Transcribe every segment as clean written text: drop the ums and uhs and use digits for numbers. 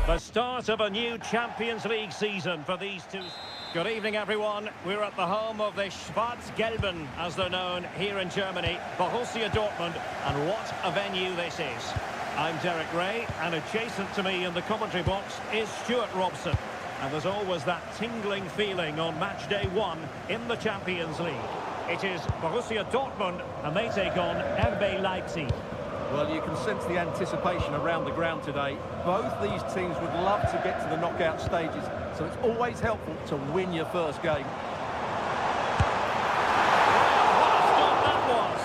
The start of a new Champions League season for these two. Good evening, everyone. We're at the home of the Schwarz-Gelben, as they're known here in Germany, Borussia Dortmund, and what a venue this is. I'm Derek Ray, and adjacent to me in the commentary box is Stuart Robson. And there's always that tingling feeling on match day 1 in the Champions League. It is Borussia Dortmund, and they take on RB Leipzig. Well, you can sense the anticipation around the ground today. Both these teams would love to get to the knockout stages, so it's always helpful to win your first game. What a stop that was!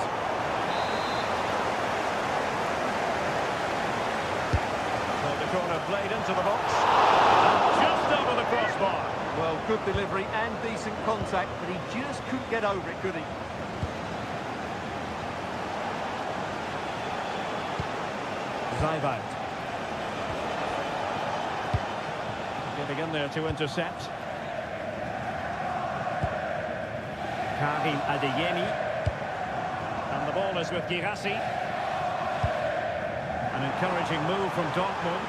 Well, the corner played into the box, and just over the crossbar. Well, good delivery and decent contact, but he just couldn't get over it, could he? Zybalt. Getting in there to intercept. Karim Adeyemi. And the ball is with Girassi. An encouraging move from Dortmund.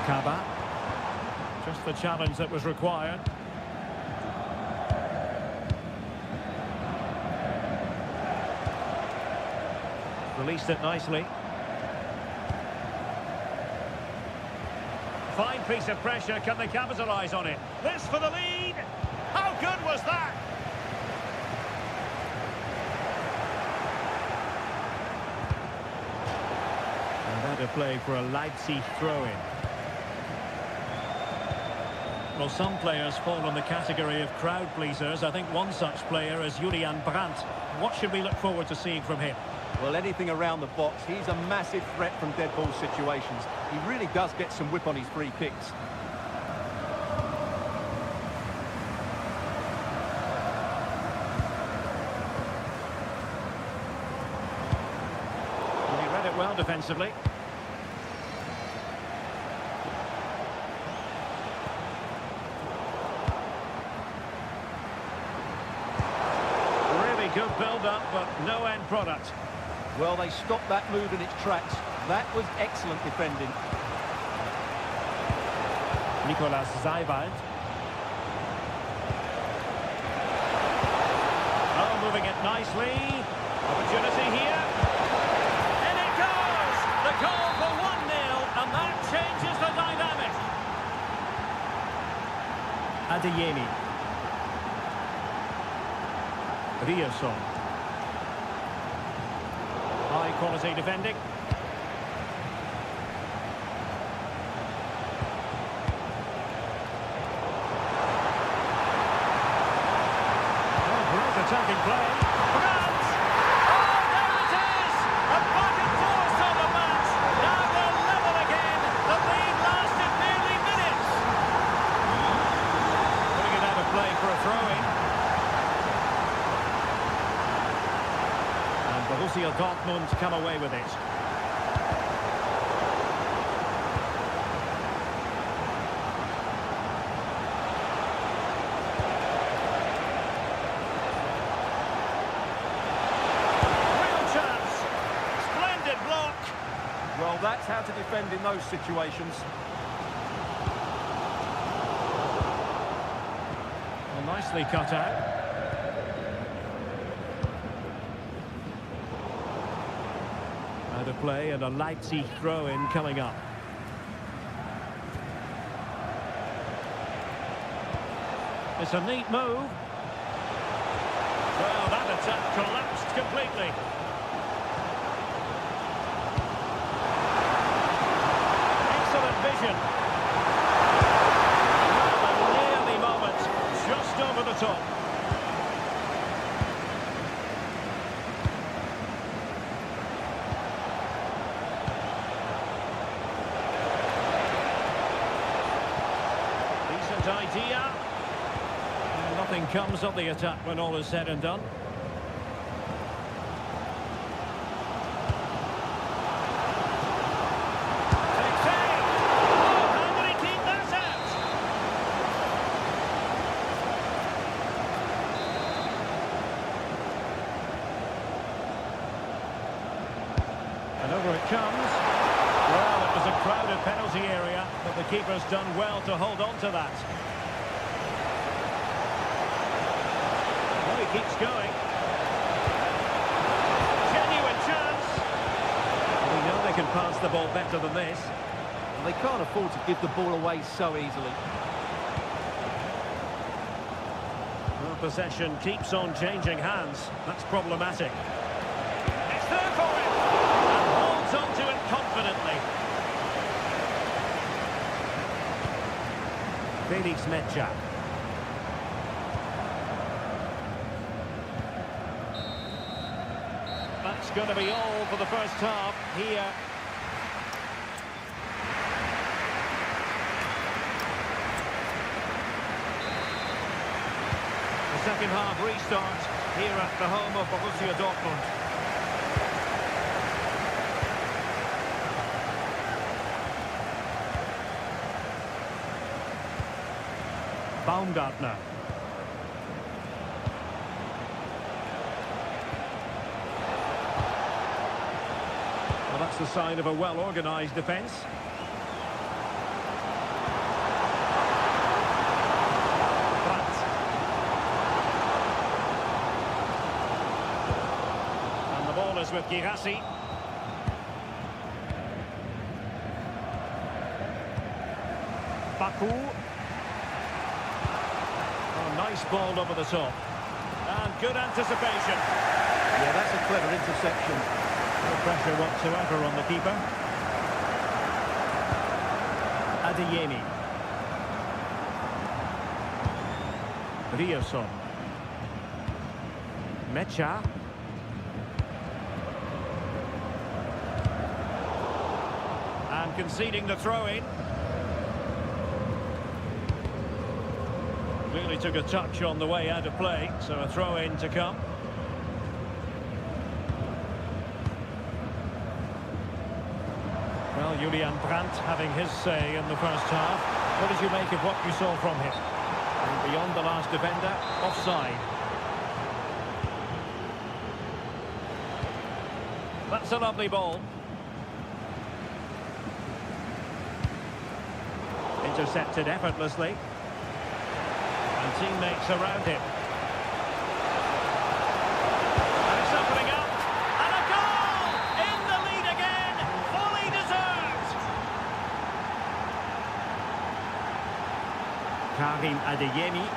Kaba. Just the challenge that was required. Released it nicely. Fine piece of pressure. Can they capitalise on it? This for the lead. How good was that? And that a play for a Leipzig throw-in. Well, some players fall in the category of crowd pleasers. I think one such player is Julian Brandt. What should we look forward to seeing from him? Well, anything around the box. He's a massive threat from dead ball situations. He really does get some whip on his free kicks. Well, he read it well defensively. Really good build-up, but no end product. Well, they stopped that move in its tracks. That was excellent defending. Nicolas Zybalt. Oh, moving it nicely. Opportunity here. And it goes! The goal for 1-0, and that changes the dynamic. Adeyemi. Rierson. High quality defending. Great attacking play. Brandt! Oh, there it is! A back and forth on the match. Now they're level again. The lead lasted nearly minutes. Putting it out of play for a throw-in. Borussia Dortmund come away with it. Real chance. Splendid block. Well, that's how to defend in those situations. Well, nicely cut out. Out of play and a Leipzig throw-in coming up. It's a neat move. Well, that attack collapsed completely. Excellent vision. Well, a nearly moment, just over the top. Idea. Nothing comes of the attack when all is said and done. Takes aim. Oh, how did he keep that out? comes. Well, it was a crowded penalty area, but the keeper's done well to hold on to that. Well, he keeps going. Genuine chance. We know they can pass the ball better than this. And they can't afford to give the ball away so easily. Well, possession keeps on changing hands. That's problematic. It's there for him. And holds on to it confidently. Felix Mecha. That's going to be all for the first half here. The second half restart here at the home of Borussia Dortmund. Baumgartner. Well, that's the sign of a well-organised defence. And the ball is with Girassi. Baku. Nice ball over the top. And good anticipation. Yeah, that's a clever interception. No pressure whatsoever on the keeper. Adeyemi. Rioson. Mecha. And conceding the throw-in. Really took a touch on the way out of play, so a throw-in to come. Well, Julian Brandt having his say in the first half. What did you make of what you saw from him? And beyond the last defender, offside. That's a lovely ball. Intercepted effortlessly. And teammates around him. And it's opening up. And a goal! In the lead again! Fully deserved! Karim Adeyemi.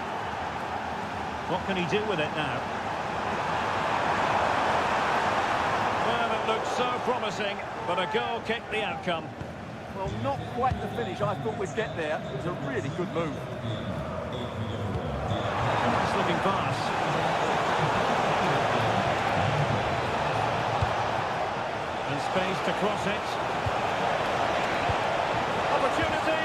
What can he do with it now? Well, it looked so promising, but a goal kicked the outcome. Well, not quite the finish I thought we'd get there. It was a really good move. Nice looking pass. And space to cross it. Opportunity!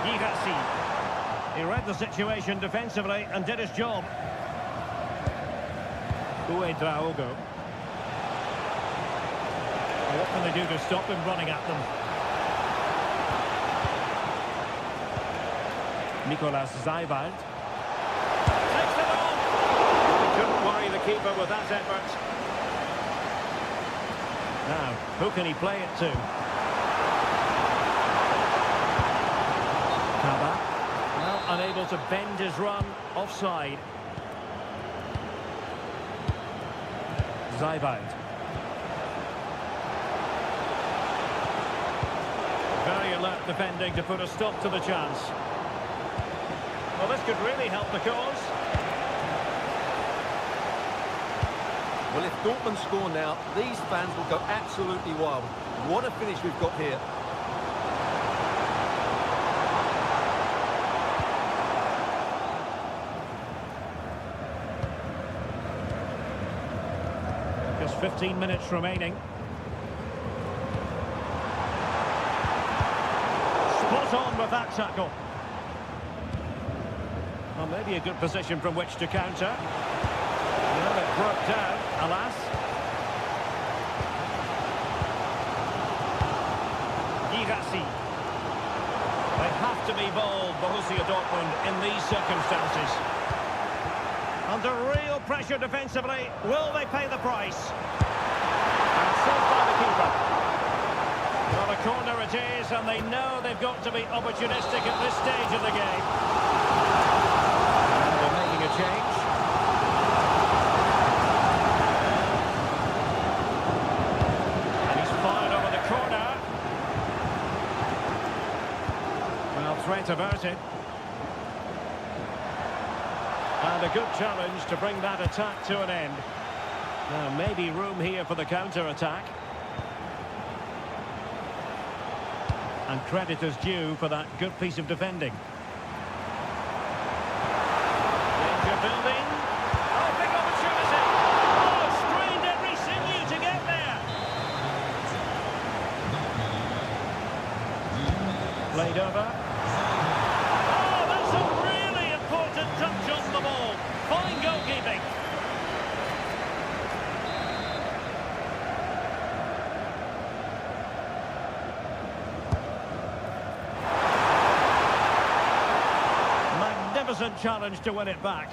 Girassi. He read the situation defensively and did his job. Uedraogo. What can they do to stop him running at them? Nicolas Zeibald. Takes it on! He couldn't worry the keeper with that effort. Now, who can he play it to? Kaba. Well, unable to bend his run. Offside. Zeibald. Very alert defending to put a stop to the chance. Well, this could really help the cause. Well, if Dortmund score now, these fans will go absolutely wild. What a finish we've got here. Just 15 minutes remaining. Spot on with that tackle. Well, maybe a good position from which to counter. Well, it broke down, alas. Guirassy. They have to be bold, Borussia Dortmund, in these circumstances. Under real pressure defensively, will they pay the price? And saved by the keeper. Well, a corner it is, and they know they've got to be opportunistic at this stage of the game. And they're making a change. And he's fired over the corner. Well, threat averted. And a good challenge to bring that attack to an end. Now, maybe room here for the counter-attack. And credit is due for that good piece of defending. Danger building. Oh, big opportunity. Oh, strained every sinew to get there. Played over. Oh, that's a really important touch on the ball. Fine goalkeeping. Magnificent challenge to win it back.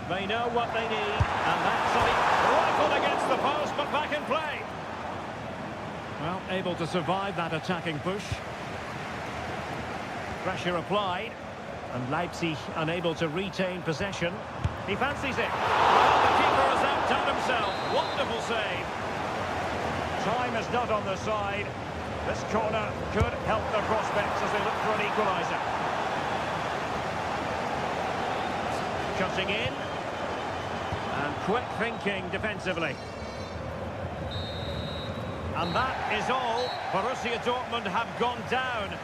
They know what they need, and that's a rifle against the post, but back in play. Well, able to survive that attacking push. Pressure applied, and Leipzig unable to retain possession. He fancies it. Well, the keeper has outdone himself. Wonderful save. Time is not on their side. This corner could help their prospects as they look for an equaliser. Cutting in. And quick thinking defensively. And that is all. Borussia Dortmund have gone down.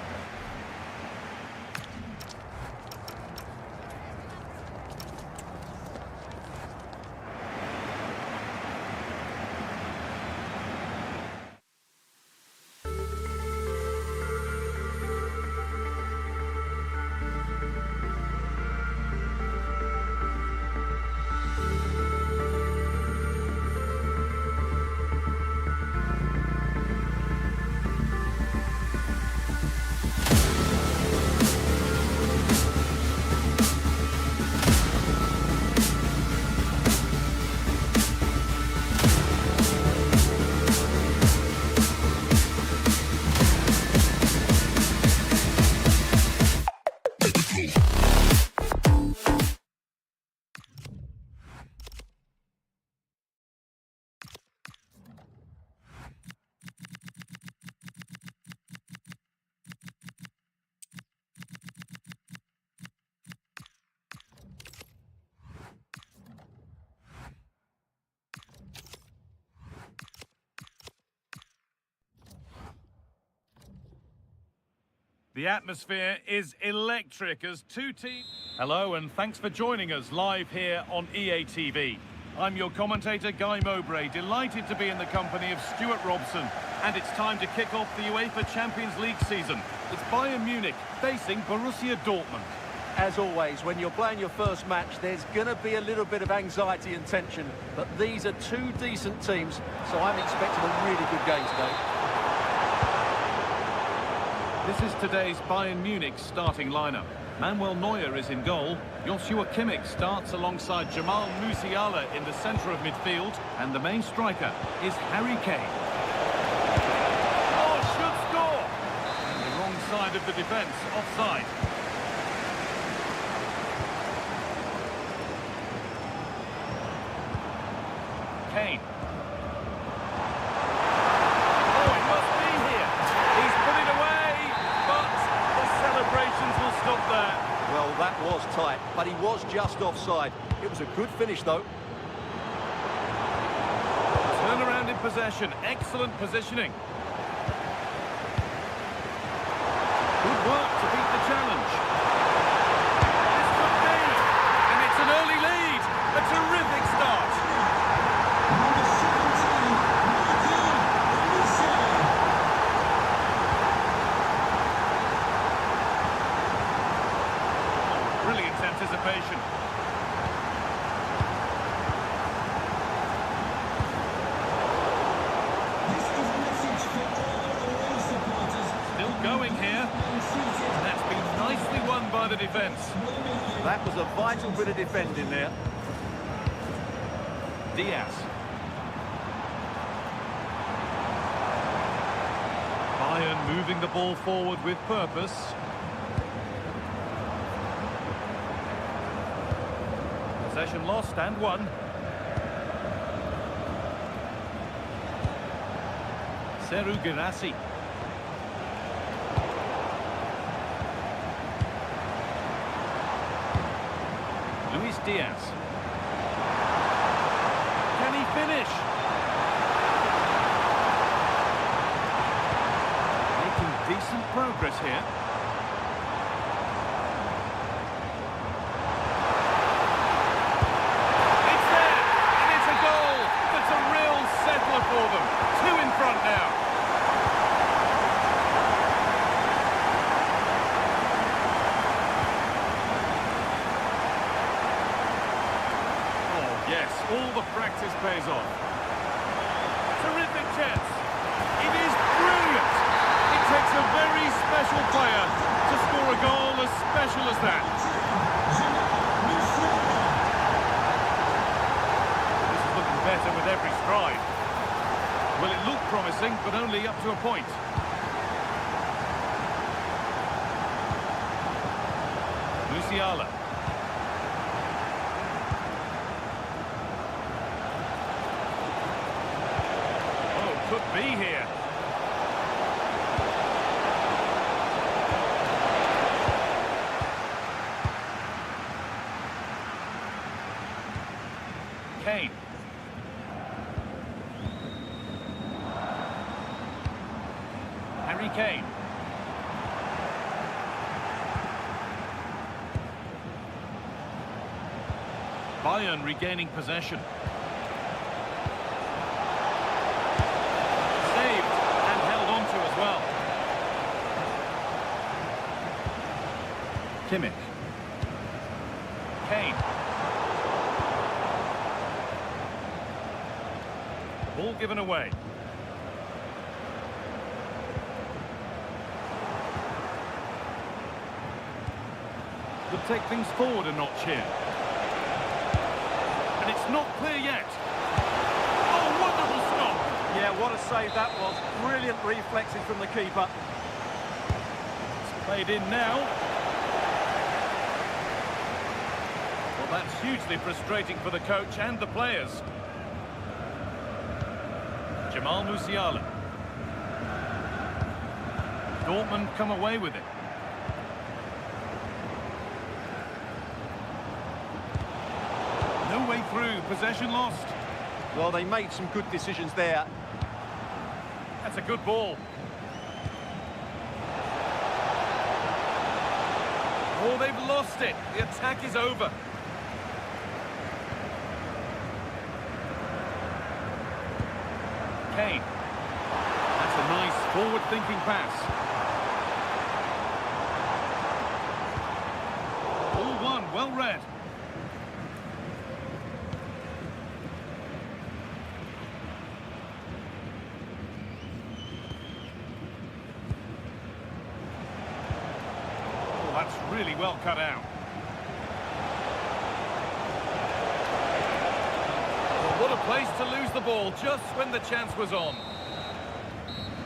The atmosphere is electric as two teams... Hello and thanks for joining us live here on EA TV. I'm your commentator, Guy Mowbray, delighted to be in the company of Stuart Robson. And it's time to kick off the UEFA Champions League season. It's Bayern Munich facing Borussia Dortmund. As always, when you're playing your first match, there's going to be a little bit of anxiety and tension. But these are two decent teams, so I'm expecting a really good game today. This is today's Bayern Munich starting lineup. Manuel Neuer is in goal. Joshua Kimmich starts alongside Jamal Musiala in the centre of midfield. And the main striker is Harry Kane. Oh, should score! And the wrong side of the defence, offside. Kane. Oh, he must be here. He's put it away, but the celebrations will stop there. Well, that was tight, but he was just offside. It was a good finish, though. Turn around in possession. Excellent positioning. Good work to beat the challenge. This could be. And it's an early lead. A terrific start. Brilliant anticipation. by the defence. That was a vital bit of defending there. Diaz. Bayern moving the ball forward with purpose. Possession lost and won. Seru Girassi. Luis Diaz. Can he finish? Making decent progress here. It's there, and it's a goal. That's a real settler for them. 2 in front now. Yes, all the practice pays off. Terrific chance. It is brilliant. It takes a very special player to score a goal as special as that. This is looking better with every stride. Well, it looked promising, but only up to a point. Musiala. Could be here. Kane. Harry Kane. Bayern regaining possession. Well. Kimmich. Kane. Ball given away. Could take things forward a notch here. And it's not clear yet. Oh, wonderful stop. Yeah, what a save that was. Brilliant reflexes from the keeper. It's played in now. Well, that's hugely frustrating for the coach and the players. Jamal Musiala. Dortmund come away with it. No way through, possession lost. Well, they made some good decisions there. That's a good ball. Oh, they've lost it. The attack is over. Kane. That's a nice forward-thinking pass. All one, well read. That's really well cut out. Well, what a place to lose the ball just when the chance was on.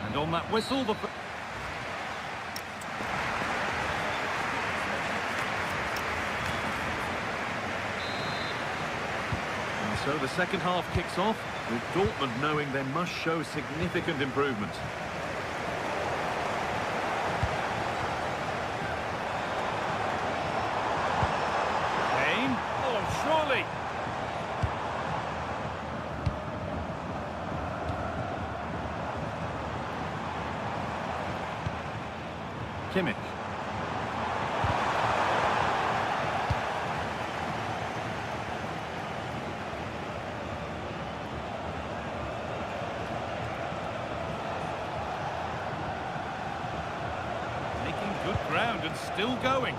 And on that whistle, the... And so the second half kicks off, with Dortmund knowing they must show significant improvement. Surely. Kimmich. Making good ground and still going.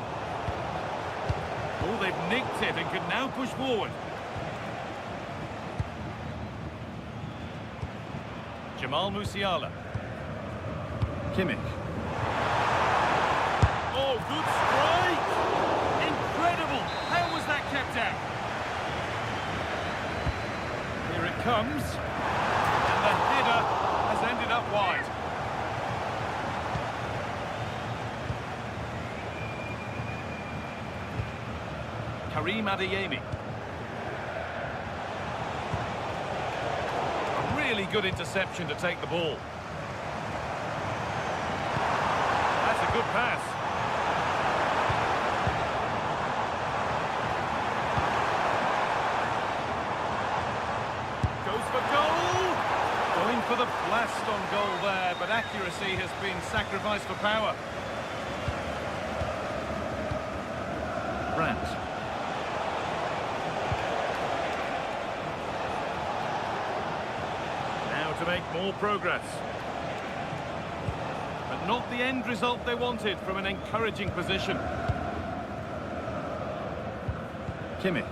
Oh, they've nicked it and can now push forward. Jamal Musiala. Kimmich. Oh, good strike! Karim Adeyemi. A really good interception to take the ball. That's a good pass. Goes for goal! Going for the blast on goal there, but accuracy has been sacrificed for power. Brandt. Now to make more progress. But not the end result they wanted from an encouraging position. Kimmich.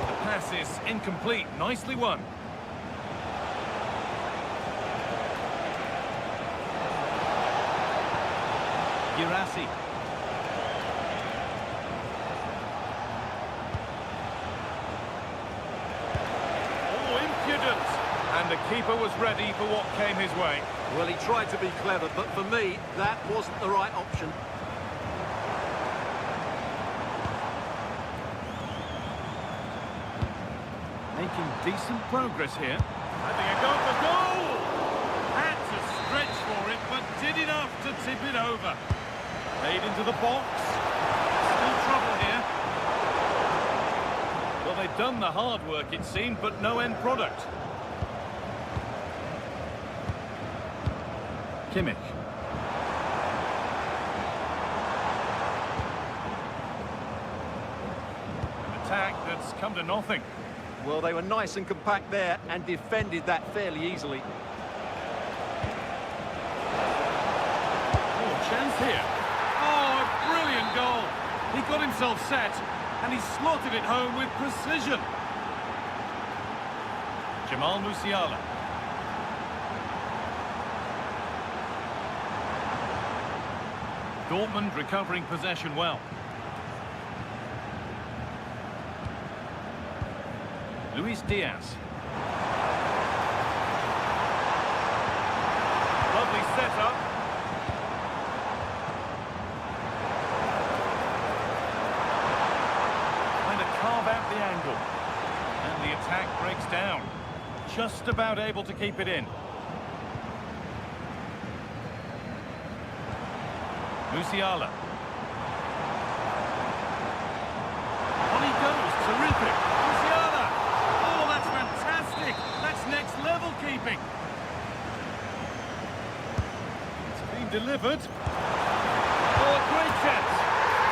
The pass is incomplete. Nicely won. Girassi. Oh, impudent! And the keeper was ready for what came his way. Well, he tried to be clever, but for me, that wasn't the right option. Making decent progress here. Having a go for goal! Had to stretch for it, but did enough to tip it over. Played into the box. Still trouble here. Well, they've done the hard work, it seemed, but no end product. Kimmich. An attack that's come to nothing. Well, they were nice and compact there and defended that fairly easily. Oh, chance here. Oh, a brilliant goal. He got himself set, and he slotted it home with precision. Jamal Musiala. Dortmund recovering possession well. Luis Diaz. Lovely setup. Trying to carve out the angle. And the attack breaks down. Just about able to keep it in. Musiala. On he goes. Terrific. Musiala. Oh, that's fantastic. That's next level keeping. It's been delivered. Oh, a great chance.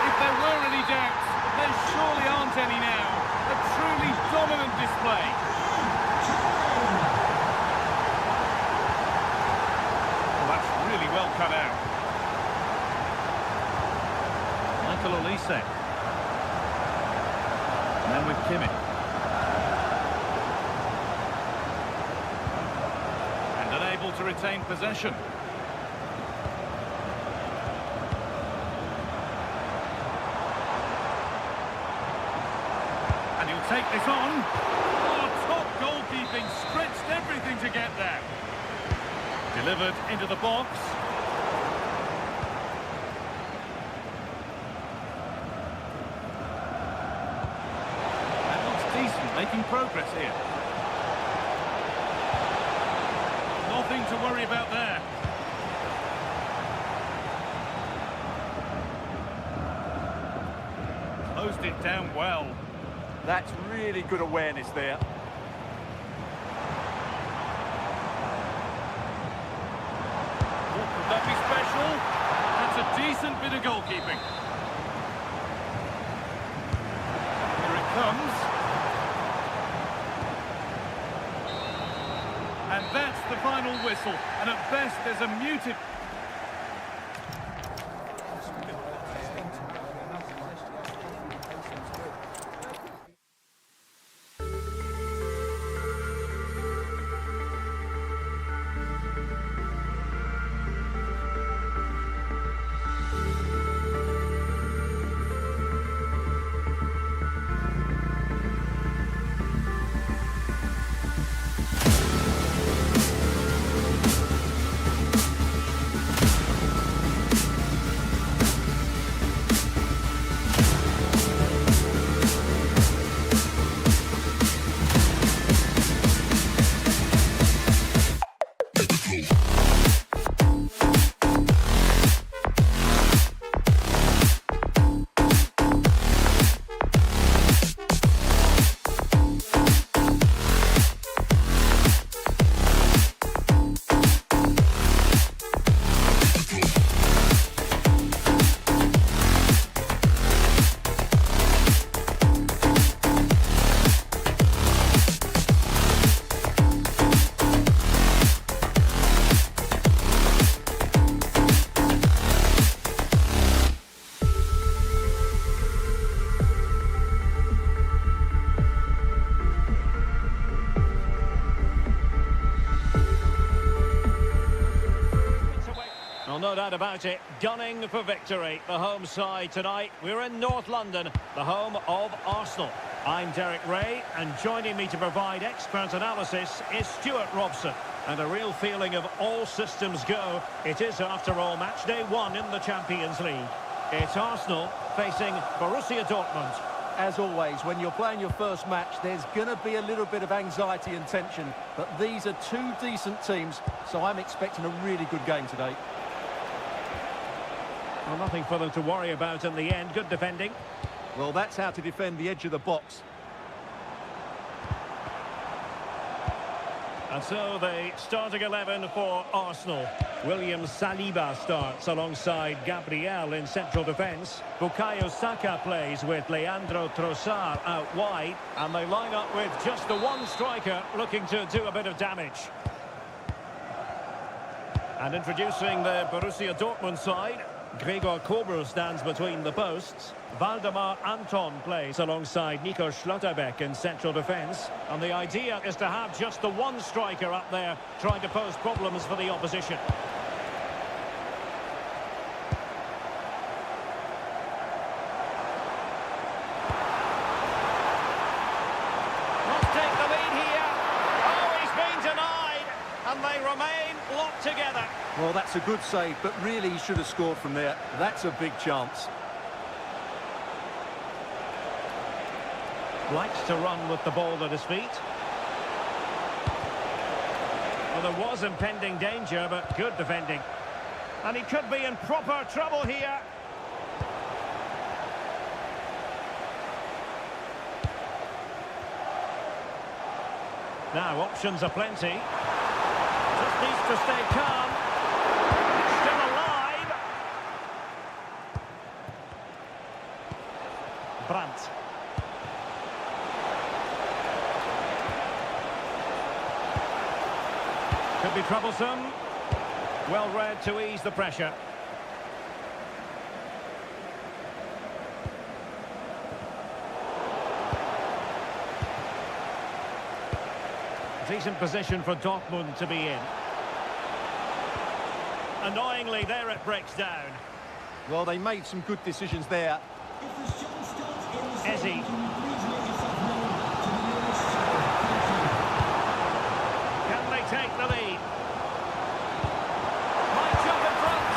If there were any doubts, there surely aren't any now. A truly dominant display. Oh, that's really well cut out. Olise. And then with Kimmich. And unable to retain possession. And he'll take this on. Oh, top goalkeeping, stretched everything to get there. Delivered into the box. Making progress here. Nothing to worry about there. Closed it down well. That's really good awareness there. Oh, could that be special? That's a decent bit of goalkeeping. Here it comes. And that's the final whistle. And at best, there's a muted... Well, no doubt about it, gunning for victory. The home side tonight. We're in North London, the home of Arsenal. I'm Derek Ray, and joining me to provide expert analysis is Stuart Robson. And a real feeling of all systems go. It is, after all, match day 1 in the Champions League. It's Arsenal facing Borussia Dortmund. As always, when you're playing your first match, there's going to be a little bit of anxiety and tension. But these are two decent teams, so I'm expecting a really good game today. Well, nothing for them to worry about in the end. Good defending. Well, that's how to defend the edge of the box. And so the starting 11 for Arsenal. William Saliba starts alongside Gabriel in central defence. Bukayo Saka plays with Leandro Trossard out wide. And they line up with just the one striker looking to do a bit of damage. And introducing the Borussia Dortmund side. Gregor Kobel stands between the posts. Waldemar Anton plays alongside Nico Schlotterbeck in central defence. And the idea is to have just the one striker up there trying to pose problems for the opposition. Must take the lead here. Oh, he's been denied. And they remain locked together. Well, that's a good save, but really he should have scored from there. That's a big chance. Likes to run with the ball at his feet. Well, there was impending danger, but good defending. And he could be in proper trouble here. Now, options are plenty. Just needs to stay calm. Still alive. Brandt. Could be troublesome. Well read to ease the pressure. Decent position for Dortmund to be in. Annoyingly, there it breaks down. Well, they made some good decisions there. Ezzy. Can they take the lead? Might jump in front.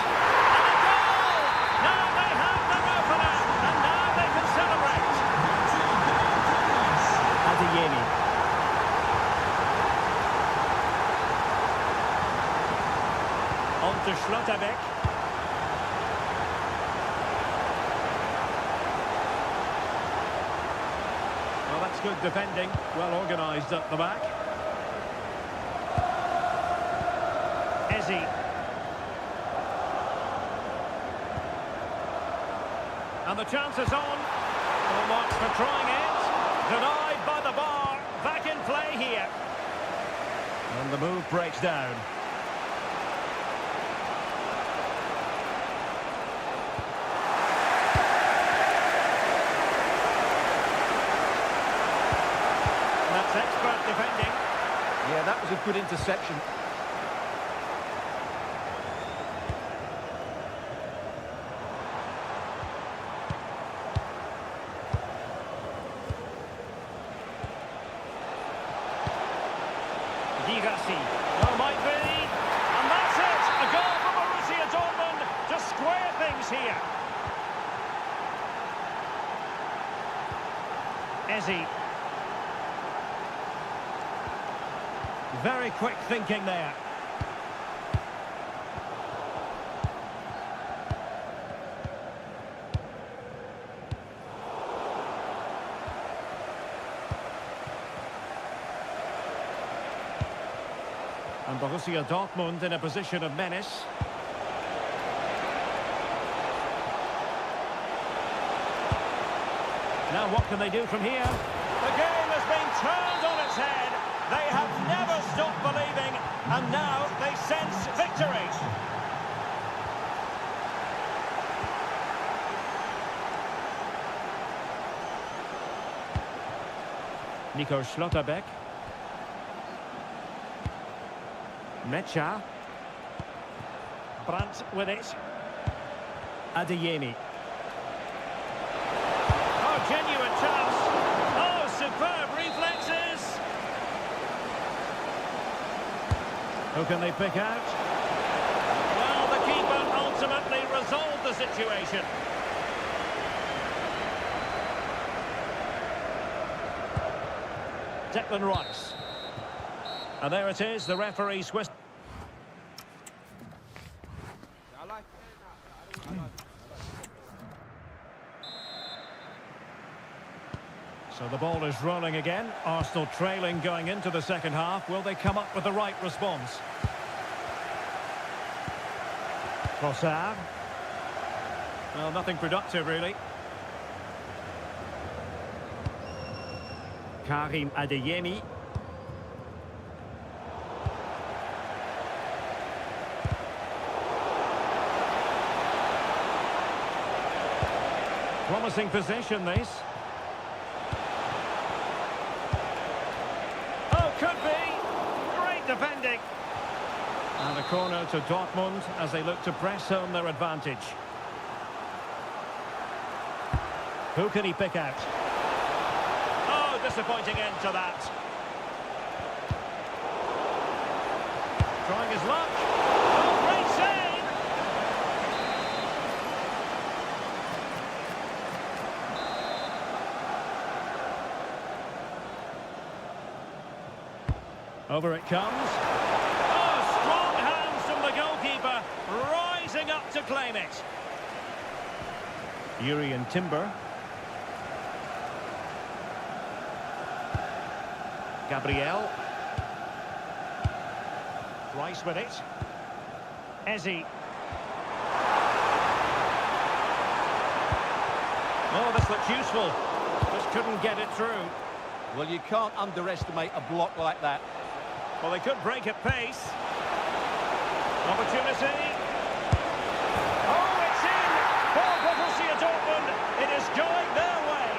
And a goal! Now they have the opener. And now they can celebrate. Adeyemi. On to Schlotterbeck. Well, that's good defending. Well organised up the back. Ezzy. And the chance is on. Full marks for trying it. Denied by the bar. Back in play here. And the move breaks down. That's expert defending. Yeah, that was a good interception. Girassi. Well, might be. And that's it. A goal for Borussia Dortmund to square things here. Ezzy. Very quick thinking there. And Borussia Dortmund in a position of menace. Now what can they do from here? The game has been turned on its head. They have never stopped believing, and now they sense victory. Nico Schlotterbeck. Mecha. Brandt with it. Adeyemi. Oh, genuine chance. Oh, superb reflexes. Who can they pick out? Well, the keeper ultimately resolved the situation. Declan Rice. And there it is, the referee Swiss. So the ball is rolling again. Arsenal trailing going into the second half. Will they come up with the right response? Trossard. Well, nothing productive, really. Karim Adeyemi. Promising possession, this. Oh, could be. Great defending. And a corner to Dortmund as they look to press home their advantage. Who can he pick out? Oh, disappointing end to that. Trying his luck. Oh, great save! Over it comes. Oh, strong hands from the goalkeeper, rising up to claim it. Urian Timber. Gabriel. Rice with it. Eze. Oh, this looks useful. Just couldn't get it through. Well, you can't underestimate a block like that. Well, they could break at pace. Opportunity. Oh, it's in for Borussia Dortmund. It is going their way.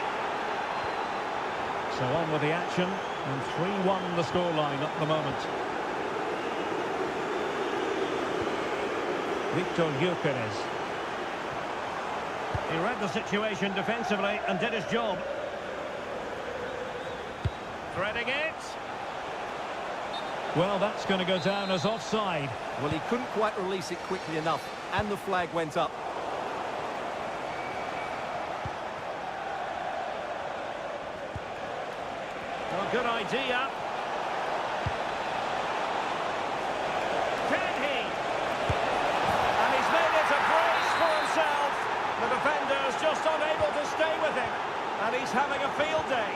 So on with the action, and 3-1 the scoreline at the moment. Victor Gyökeres. He read the situation defensively and did his job. Threading it. Well, that's going to go down as offside. Well, he couldn't quite release it quickly enough, and the flag went up. Well, good idea. Can he? And he's made it a brace for himself. The defender's just unable to stay with him. And he's having a field day.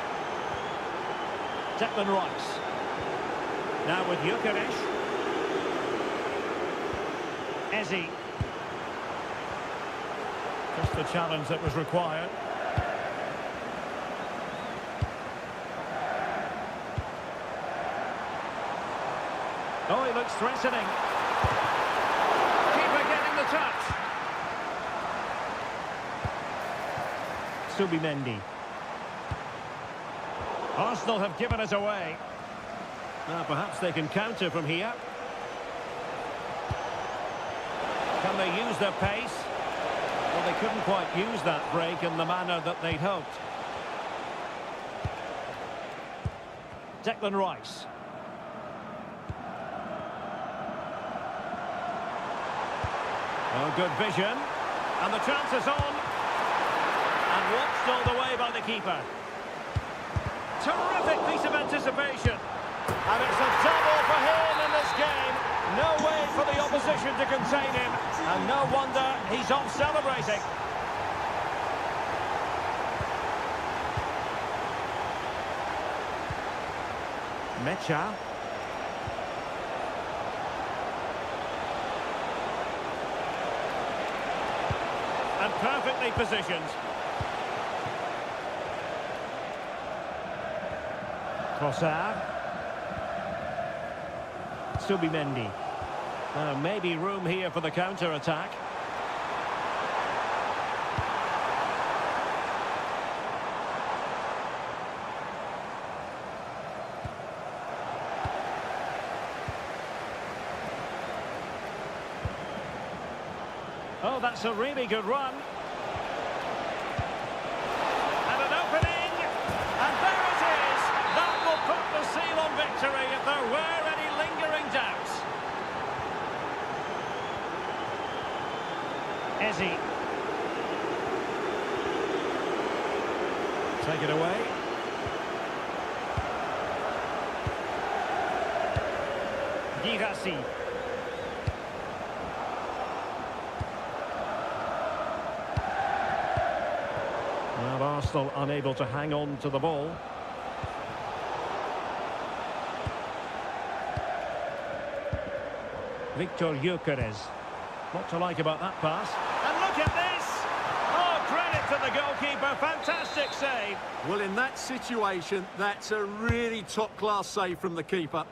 Declan Rice. Now with Gyökeres. Eze. Just the challenge that was required. Oh, he looks threatening. Keeper getting the touch. Subimendi. Arsenal have given it away. Now, perhaps they can counter from here. Can they use their pace? Well, they couldn't quite use that break in the manner that they'd hoped. Declan Rice. Oh, good vision. And the chance is on. And watched all the way by the keeper. Terrific piece of anticipation. And it's a double for him in this game. No way for the opposition to contain him. And no wonder he's off celebrating. Mecha. And perfectly positioned. Trossard. Subimendi. Maybe room here for the counter-attack. Oh, that's a really good run. And an opening. And there it is. That will put the seal on victory if there were any lingering doubts. Ezzy. Take it away. Girassi. Well, Arsenal unable to hang on to the ball. Victor Gyökeres. What to like about that pass? And look at this! Oh, credit to the goalkeeper. Fantastic save. Well, in that situation, that's a really top-class save from the keeper.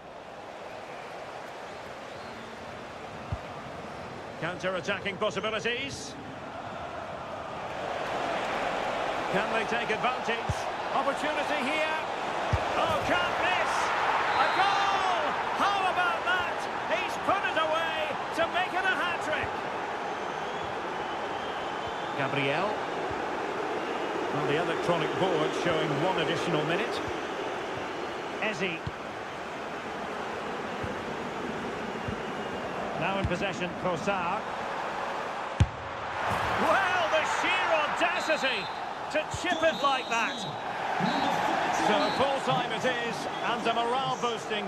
Counter-attacking possibilities. Can they take advantage? Opportunity here. Oh, can't miss. A goal! How about that? He's put it away to make it a hat-trick. Gabriel. Well, the electronic board showing one additional minute. Ezzy. Now in possession, Trossard. Well, the sheer audacity to chip it like that. So full-time it is, and a morale-boosting.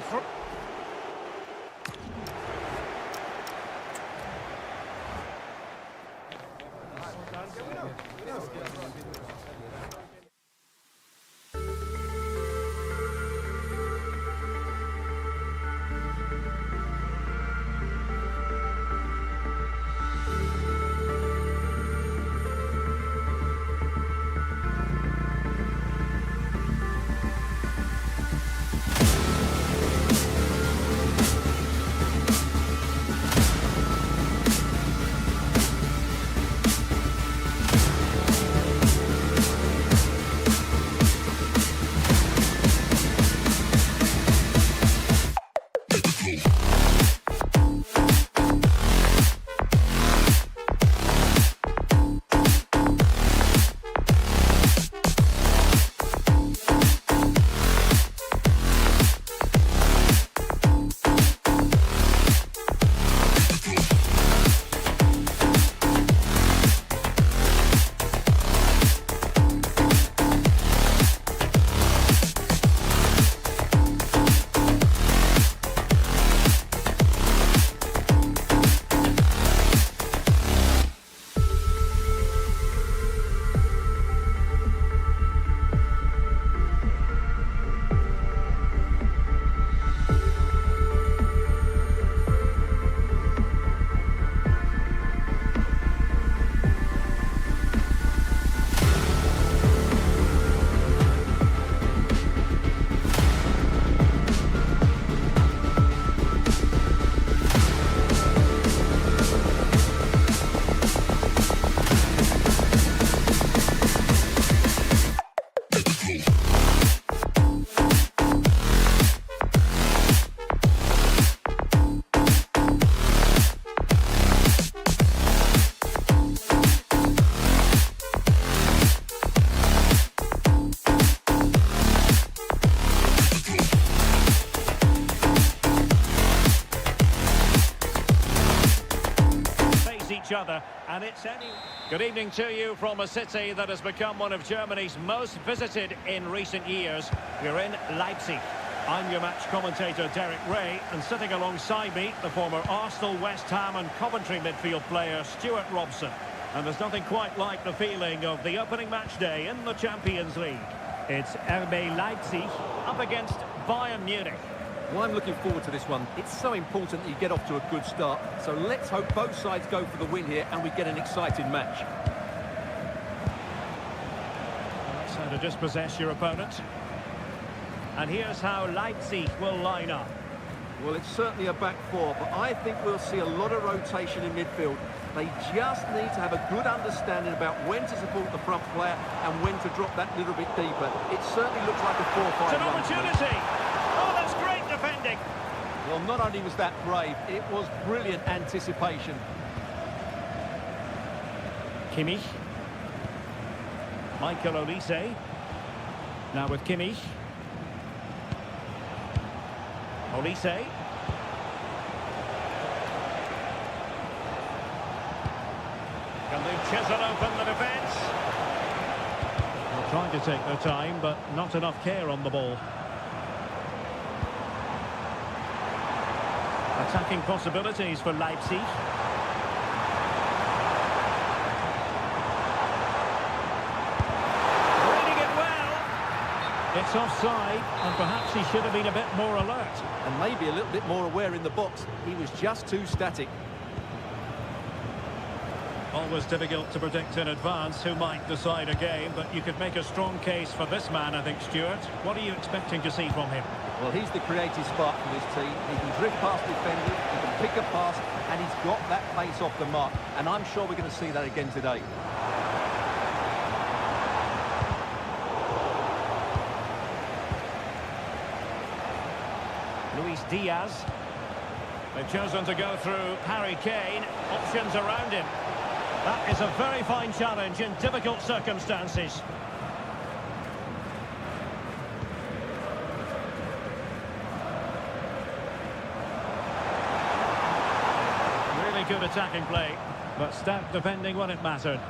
Each other, and it's any. Good evening to you from a city that has become one of Germany's most visited in recent years. We're in Leipzig. I'm your match commentator Derek Ray, and sitting alongside me, the former Arsenal, West Ham and Coventry midfield player Stuart Robson. And there's nothing quite like the feeling of the opening match day in the Champions League. It's RB Leipzig up against Bayern Munich. Well, I'm looking forward to this one. It's so important that you get off to a good start. So let's hope both sides go for the win here and we get an exciting match. That's how to dispossess your opponent. And here's how Leipzig will line up. Well, it's certainly a back four, but I think we'll see a lot of rotation in midfield. They just need to have a good understanding about when to support the front player and when to drop that little bit deeper. It certainly looks like a 4-5-1. It's an opportunity! Oh, that's great defending! Well, not only was that brave, it was brilliant anticipation. Kimmich. Michael Olise. Now with Kimmich. Olise. Can they chisel open the defence? They're trying to take their time, but not enough care on the ball. Attacking possibilities for Leipzig. Reading it well. It's offside, and perhaps he should have been a bit more alert. And maybe a little bit more aware in the box. He was just too static. Always difficult to predict in advance who might decide a game, but you could make a strong case for this man, I think, Stuart. What are you expecting to see from him? Well, he's the creative spark for this team. He can drift past defenders, he can pick a pass, and he's got that pace off the mark. And I'm sure we're going to see that again today. Luis Diaz. They've chosen to go through Harry Kane. Options around him. That is a very fine challenge in difficult circumstances. Really good attacking play, but stout defending when it mattered.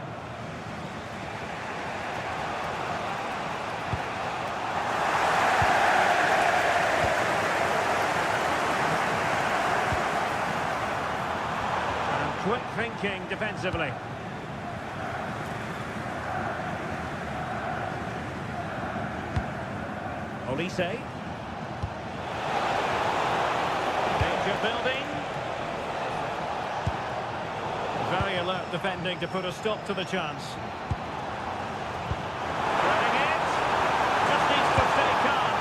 Quick thinking defensively. Olise. Danger building. Very alert defending to put a stop to the chance. Running it. Just needs to stay calm.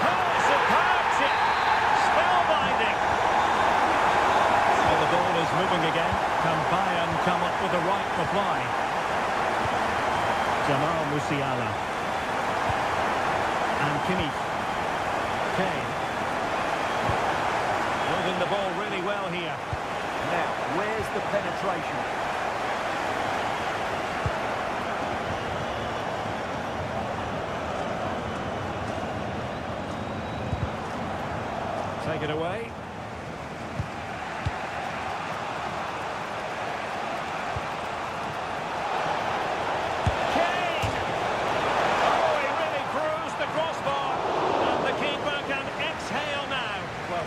Oh, superb chip. Spellbinding. The ball is moving again. Can Bayern come up with the right reply? Jamal Musiala. And Kimmich. Kane. Moving the ball really well here. Now, where's the penetration? Take it away.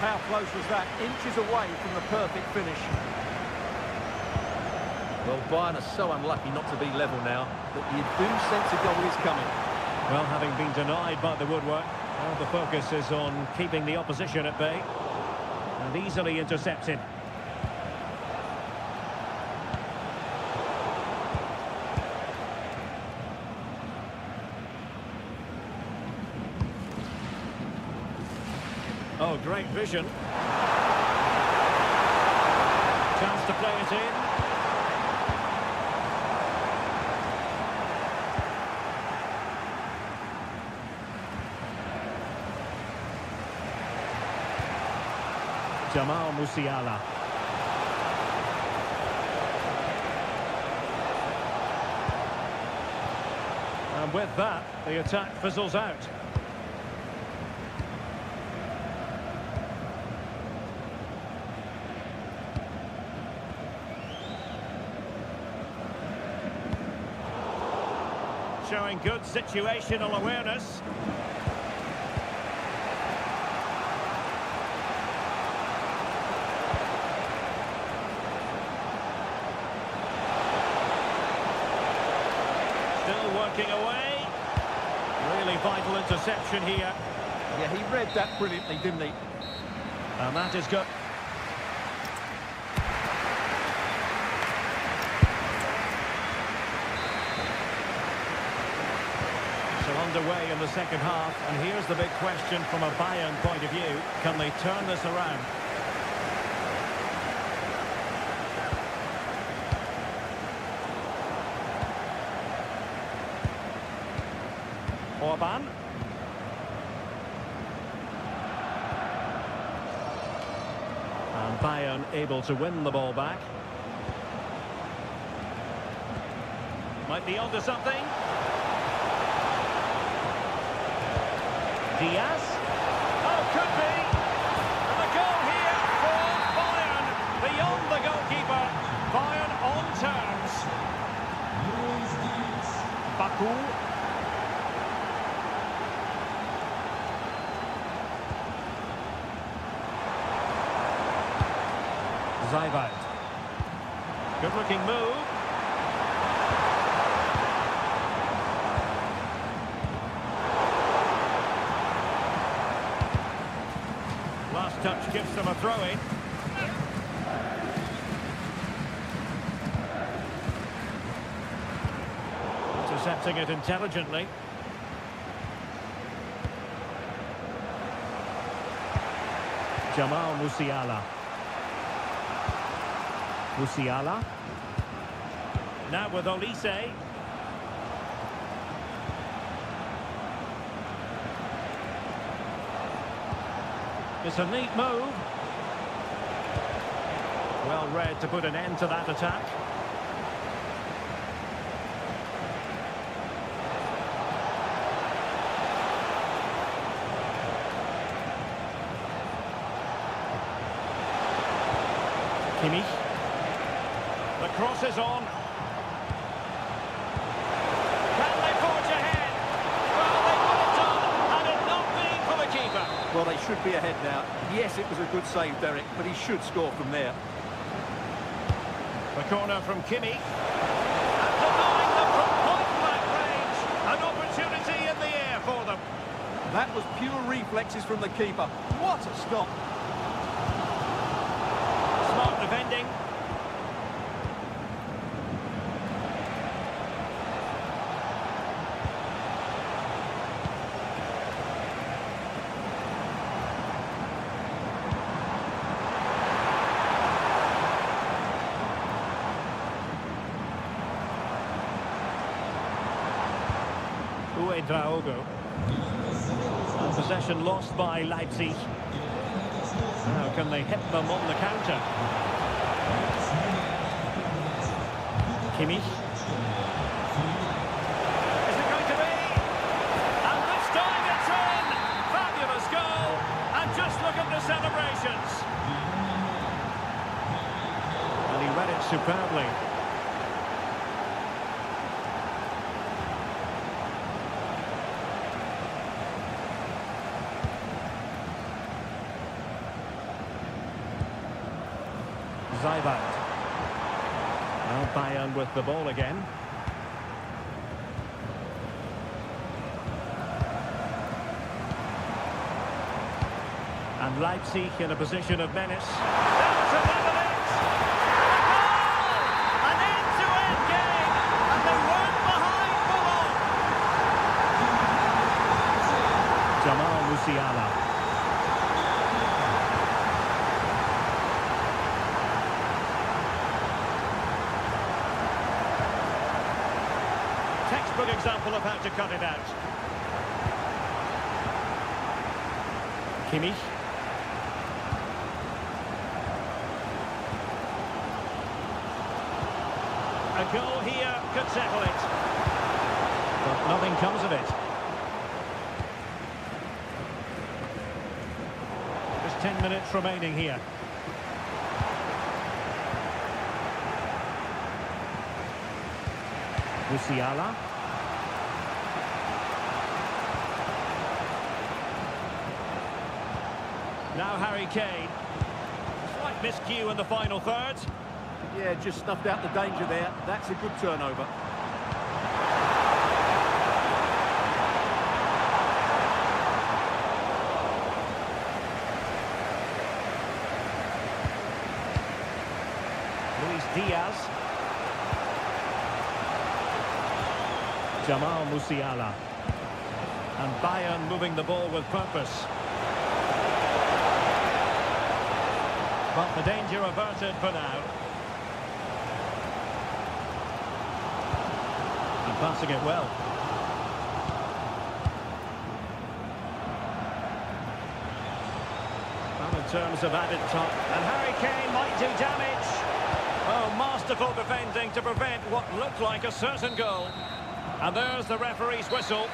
How close was that? Inches away from the perfect finish. Well, Bayern are so unlucky not to be level now, but you do sense a goal is coming. Well, having been denied by the woodwork, well, the focus is on keeping the opposition at bay. And easily intercepted. Oh, great vision. Chance to play it in. Jamal Musiala. And with that, the attack fizzles out. Showing good situational awareness. Still working away. Really vital interception here. Yeah, he read that brilliantly, didn't he? And that is good. Underway in the second half, and here's the big question from a Bayern point of view: can they turn this around? Orban. And Bayern able to win the ball back. Might be onto something. Diaz. Oh, could be. And the goal here for Bayern. Beyond the goalkeeper. Bayern on terms. Baku. Zayvalt. Good looking move. Last touch gives them a throw-in. Intercepting it intelligently. Jamal Musiala. Musiala. Now with Olise. It's a neat move. Well read to put an end to that attack. Kimmich. The cross is on. Can they forge ahead? Well, they would have done had it not been for the keeper. Well, they should be ahead now. Yes, it was a good save, Derek, but he should score from there. The corner from Kimmich. And denying them from point-blank range. An opportunity in the air for them. That was pure reflexes from the keeper. What a stop. Smart defending. Draogo. And possession lost by Leipzig. Now can they hit them on the counter? Kimmich. Is it going to be? And this time it's in! Fabulous goal! And just look at the celebrations! And he read it superbly. Zayvalt. Now Bayern with the ball again. And Leipzig in a position of menace. Down to the limit! An end-to-end game! And they weren't behind for long! Jamal Musiala. Textbook example of how to cut it out. Kimmich. A goal here could settle it. But nothing comes of it. Just 10 minutes remaining here. Musiala. Now Harry Kane. Slight miscue in the final third. Yeah, just snuffed out the danger there. That's a good turnover. Luis Diaz. Jamal Musiala. And Bayern moving the ball with purpose. But the danger averted for now. And passing it well. And in terms of added top, and Harry Kane might do damage. Oh, masterful defending to prevent what looked like a certain goal. And there's the referee's whistle.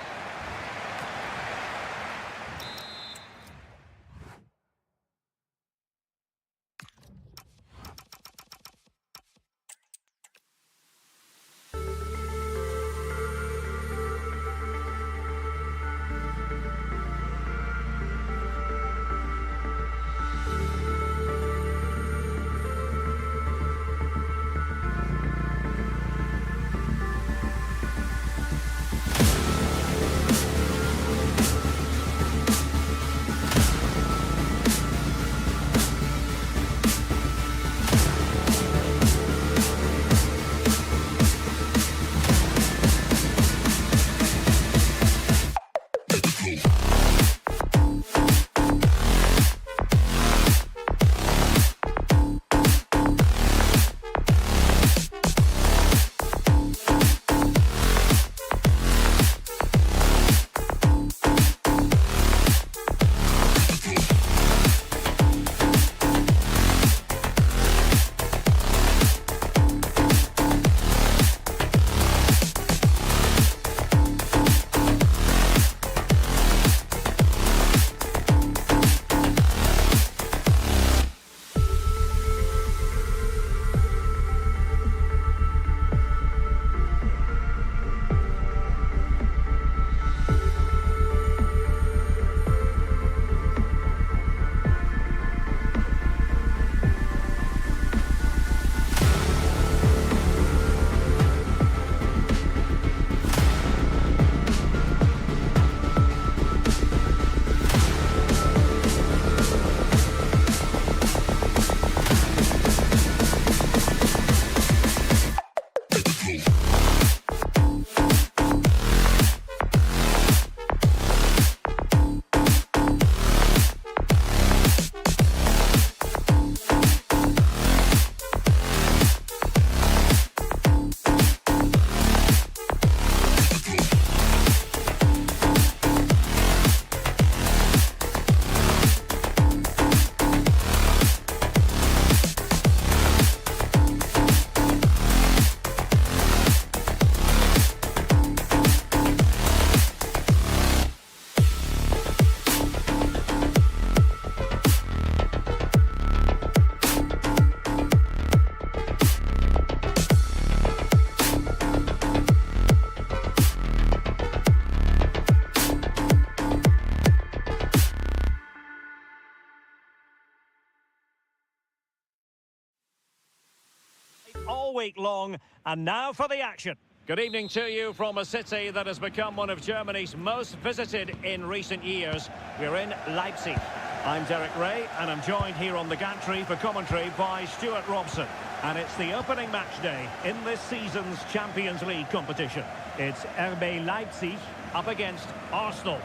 All week long, and now for the action. Good evening to you from a city that has become one of Germany's most visited in recent years. We're in Leipzig. I'm Derek Ray, and I'm joined here on the gantry for commentary by Stuart Robson. And it's the opening match day in this season's Champions League competition. It's RB Leipzig up against Arsenal.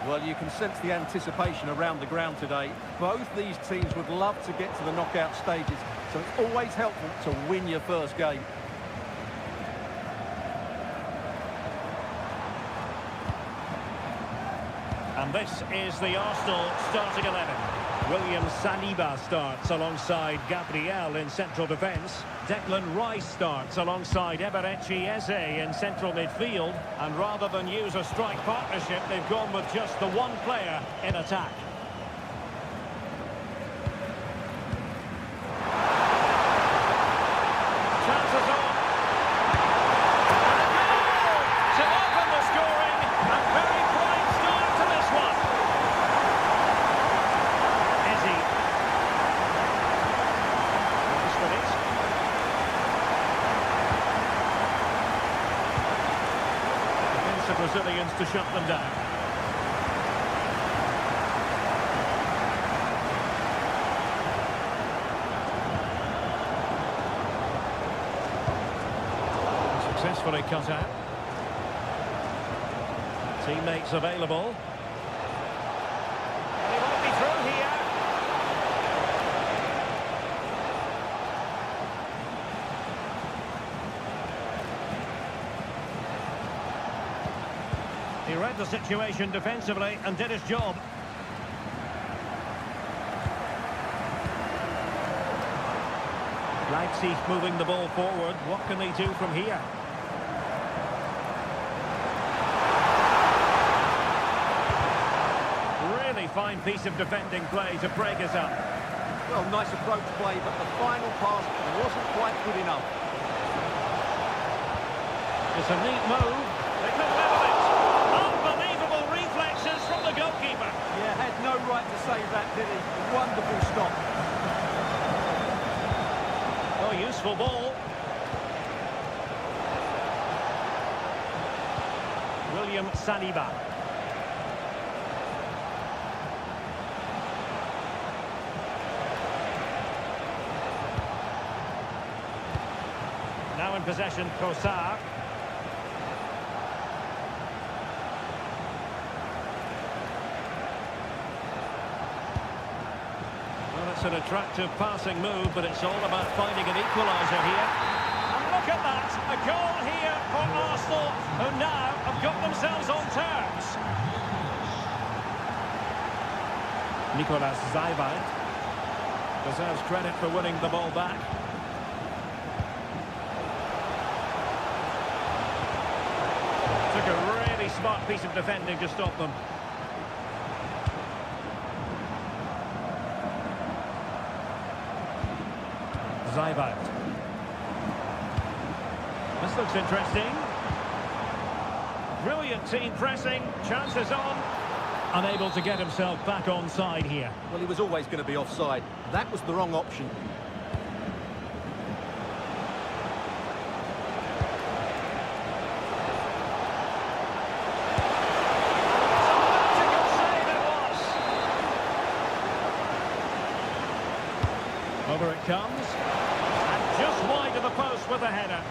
Well, you can sense the anticipation around the ground today. Both these teams would love to get to the knockout stages, so it's always helpful to win your first game. And this is the Arsenal starting 11. William Saliba starts alongside Gabriel in central defence. Declan Rice starts alongside Eberechi Eze in central midfield. And rather than use a strike partnership, they've gone with just the one player in attack. Chances on. To open the scoring, a very bright start to this one. Eze. Defensive Brazilians to shut them down. Successfully cut out. Teammates available. He won't be through here. He read the situation defensively and did his job. Leipzig moving the ball forward. What can they do from here? Really fine piece of defending play to break us up. Well, nice approach play, but the final pass wasn't quite good enough. It's a neat move. They could level it. Unbelievable reflexes from the goalkeeper. Yeah, had no right to save that, did he? Wonderful stop. Oh, useful ball. William Saliba. Now in possession, Kosar. Well, it's an attractive passing move, but it's all about finding an equaliser here. And look at that, a goal here for Arsenal, who now have got themselves on terms. Nicolas Zaybalt deserves credit for winning the ball back. Took a really smart piece of defending to stop them. Zaybalt. This looks interesting. Brilliant team pressing, chances on. Unable to get himself back onside here. Well, he was always going to be offside. That was the wrong option. Over it comes, and just wide of the post with a header.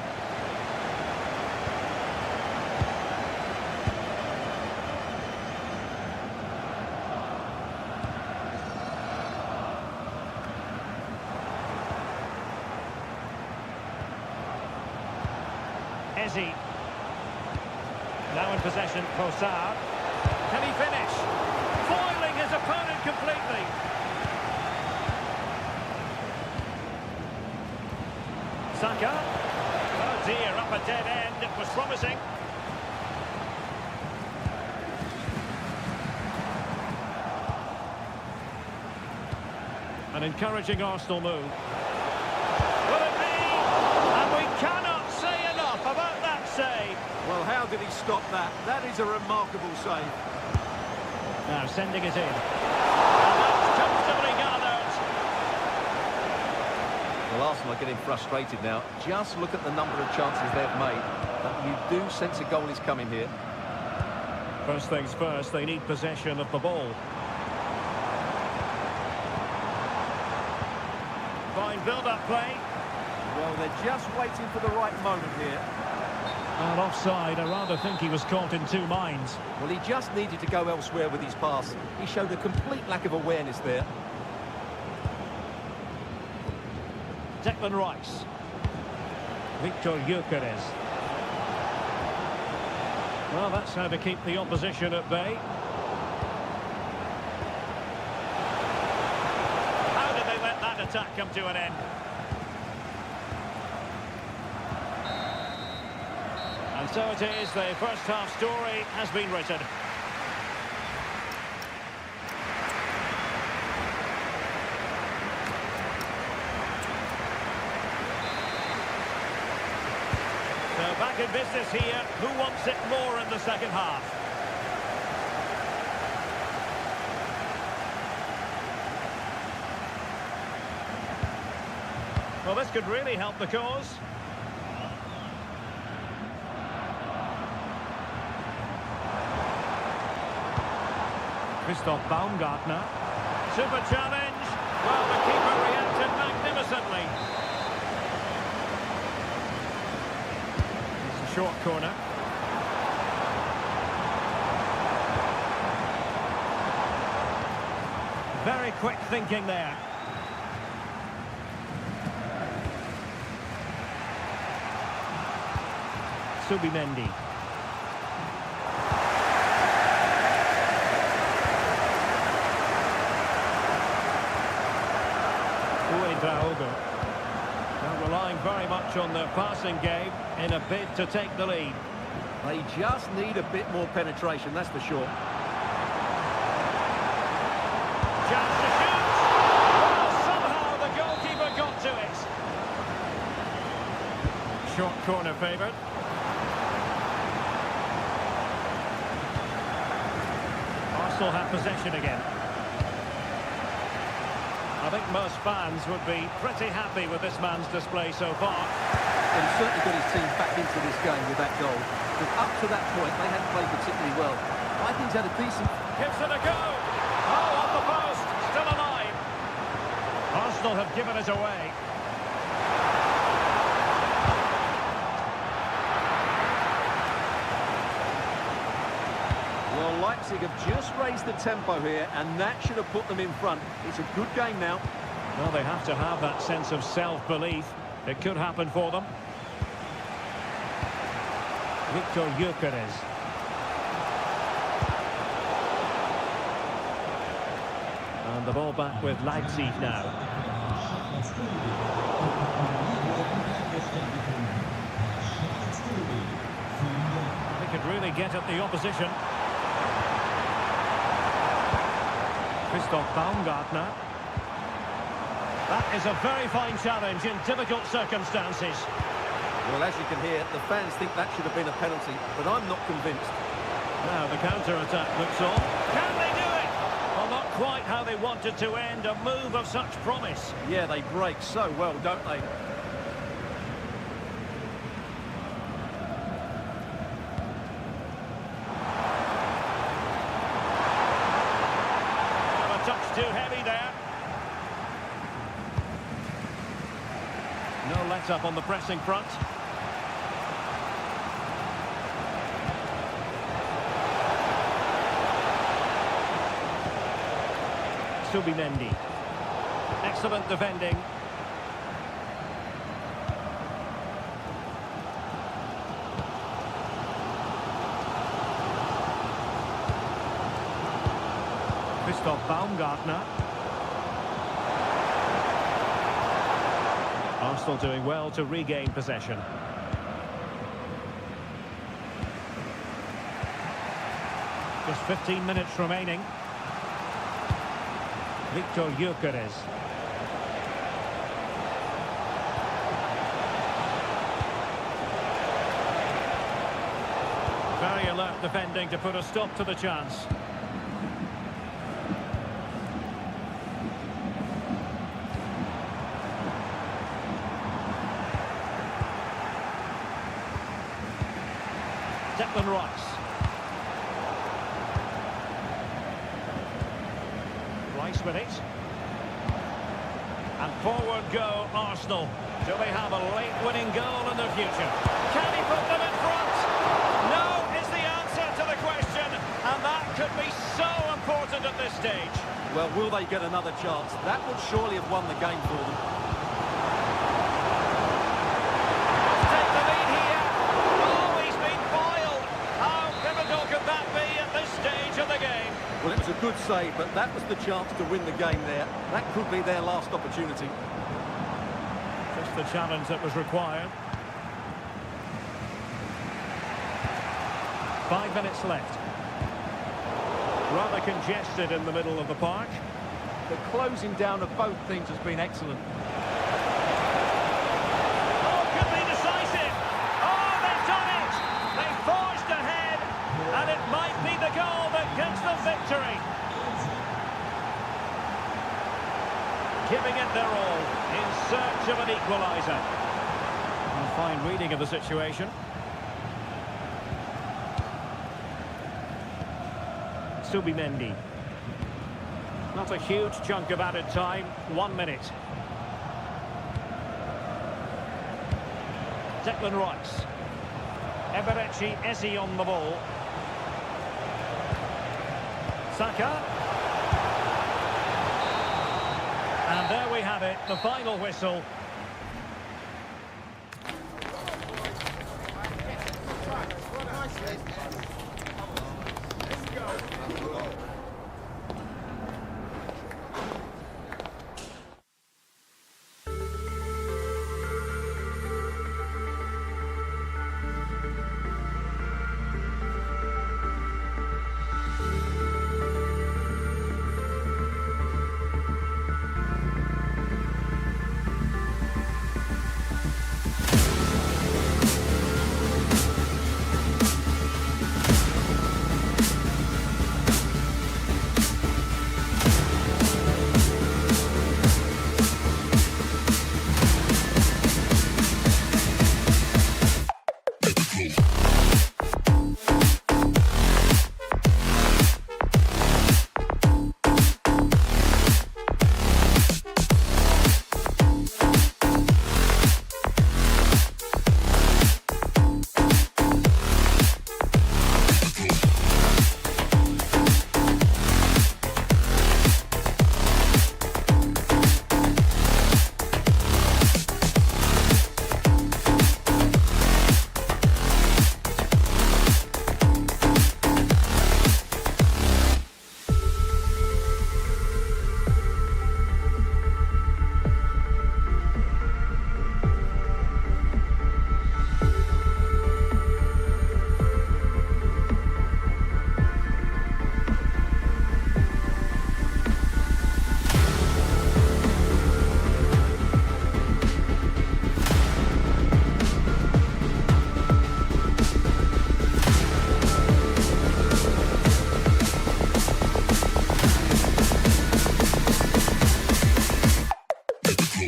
Ezi. Now in possession, Kosar. Can he finish? Foiling his opponent completely. Saka. Oh dear, up a dead end. It was promising. An encouraging Arsenal move. Will it be? And we cannot say enough about that save. Well, how did he stop that? That is a remarkable save. Now sending it in. And that's comfortably gathered. Well, Arsenal are getting frustrated now. Just look at the number of chances they've made. But you do sense a goal is coming here. First things first, they need possession of the ball. Fine build-up play. Well, they're just waiting for the right moment here. And offside, I rather think he was caught in two minds. Well, he just needed to go elsewhere with his pass. He showed a complete lack of awareness there. Declan Rice. Victor Gyökeres. Well, that's how to keep the opposition at bay. How did they let that attack come to an end? And so it is, the first half story has been written. So back in business here. Who wants it more in the second half? Well, this could really help the cause. Christoph Baumgartner. Super challenge. Well, the keeper reacted magnificently. It's a short corner. Very quick thinking there. Subimendi. Well, Relying very much on their passing game in a bid to take the lead. They just need a bit more penetration, that's for sure. Chance to shoot! Well, somehow the goalkeeper got to it. Short corner favoured. Arsenal have possession again. I think most fans would be pretty happy with this man's display so far. Well, he's certainly got his team back into this game with that goal. But up to that point, they hadn't played particularly well. I think he's had a decent... Gives it a go! Oh, on the post! Still alive! Arsenal have given it away. Well, Leipzig have just raised the tempo here, and that should have put them in front. It's a good game now. Well, they have to have that sense of self-belief. It could happen for them. Victor Gyökeres. And the ball back with Leipzig now. They could really get at the opposition. Christoph Baumgartner. That is a very fine challenge in difficult circumstances. Well, as you can hear, the fans think that should have been a penalty, but I'm not convinced. Now the counter-attack looks on. Can they do it? Well, not quite how they wanted to end a move of such promise. Yeah, they break so well, don't they? A touch too heavy there. No let-up on the pressing front. Subimendi. Excellent defending. Christoph Baumgartner. Arsenal doing well to regain possession. Just 15 minutes remaining. Victor Gyökeres. Very alert defending to put a stop to the chance. Declan Rice. Rice with it. And forward go Arsenal. Do they have a late winning goal in their future? Can he put them in front? No is the answer to the question. And that could be so important at this stage. Well, will they get another chance? That would surely have won the game for them. Take the lead here. Oh, he's been foiled. How pivotal could that be at this stage of the game? Well, it was a good save, but that was the chance to win the game there. That could be their last opportunity. Just the challenge that was required. 5 minutes left. Rather congested in the middle of the park. The closing down of both teams has been excellent. Oh, could be decisive. Oh, they've done it. They forged ahead, and it might be the goal that gives them victory. Giving it their all in search of an equaliser. A fine reading of the situation. Subimendi. Not a huge chunk of added time. 1 minute. Declan Rice. Eberechi Eze on the ball. Saka. And there we have it, the final whistle.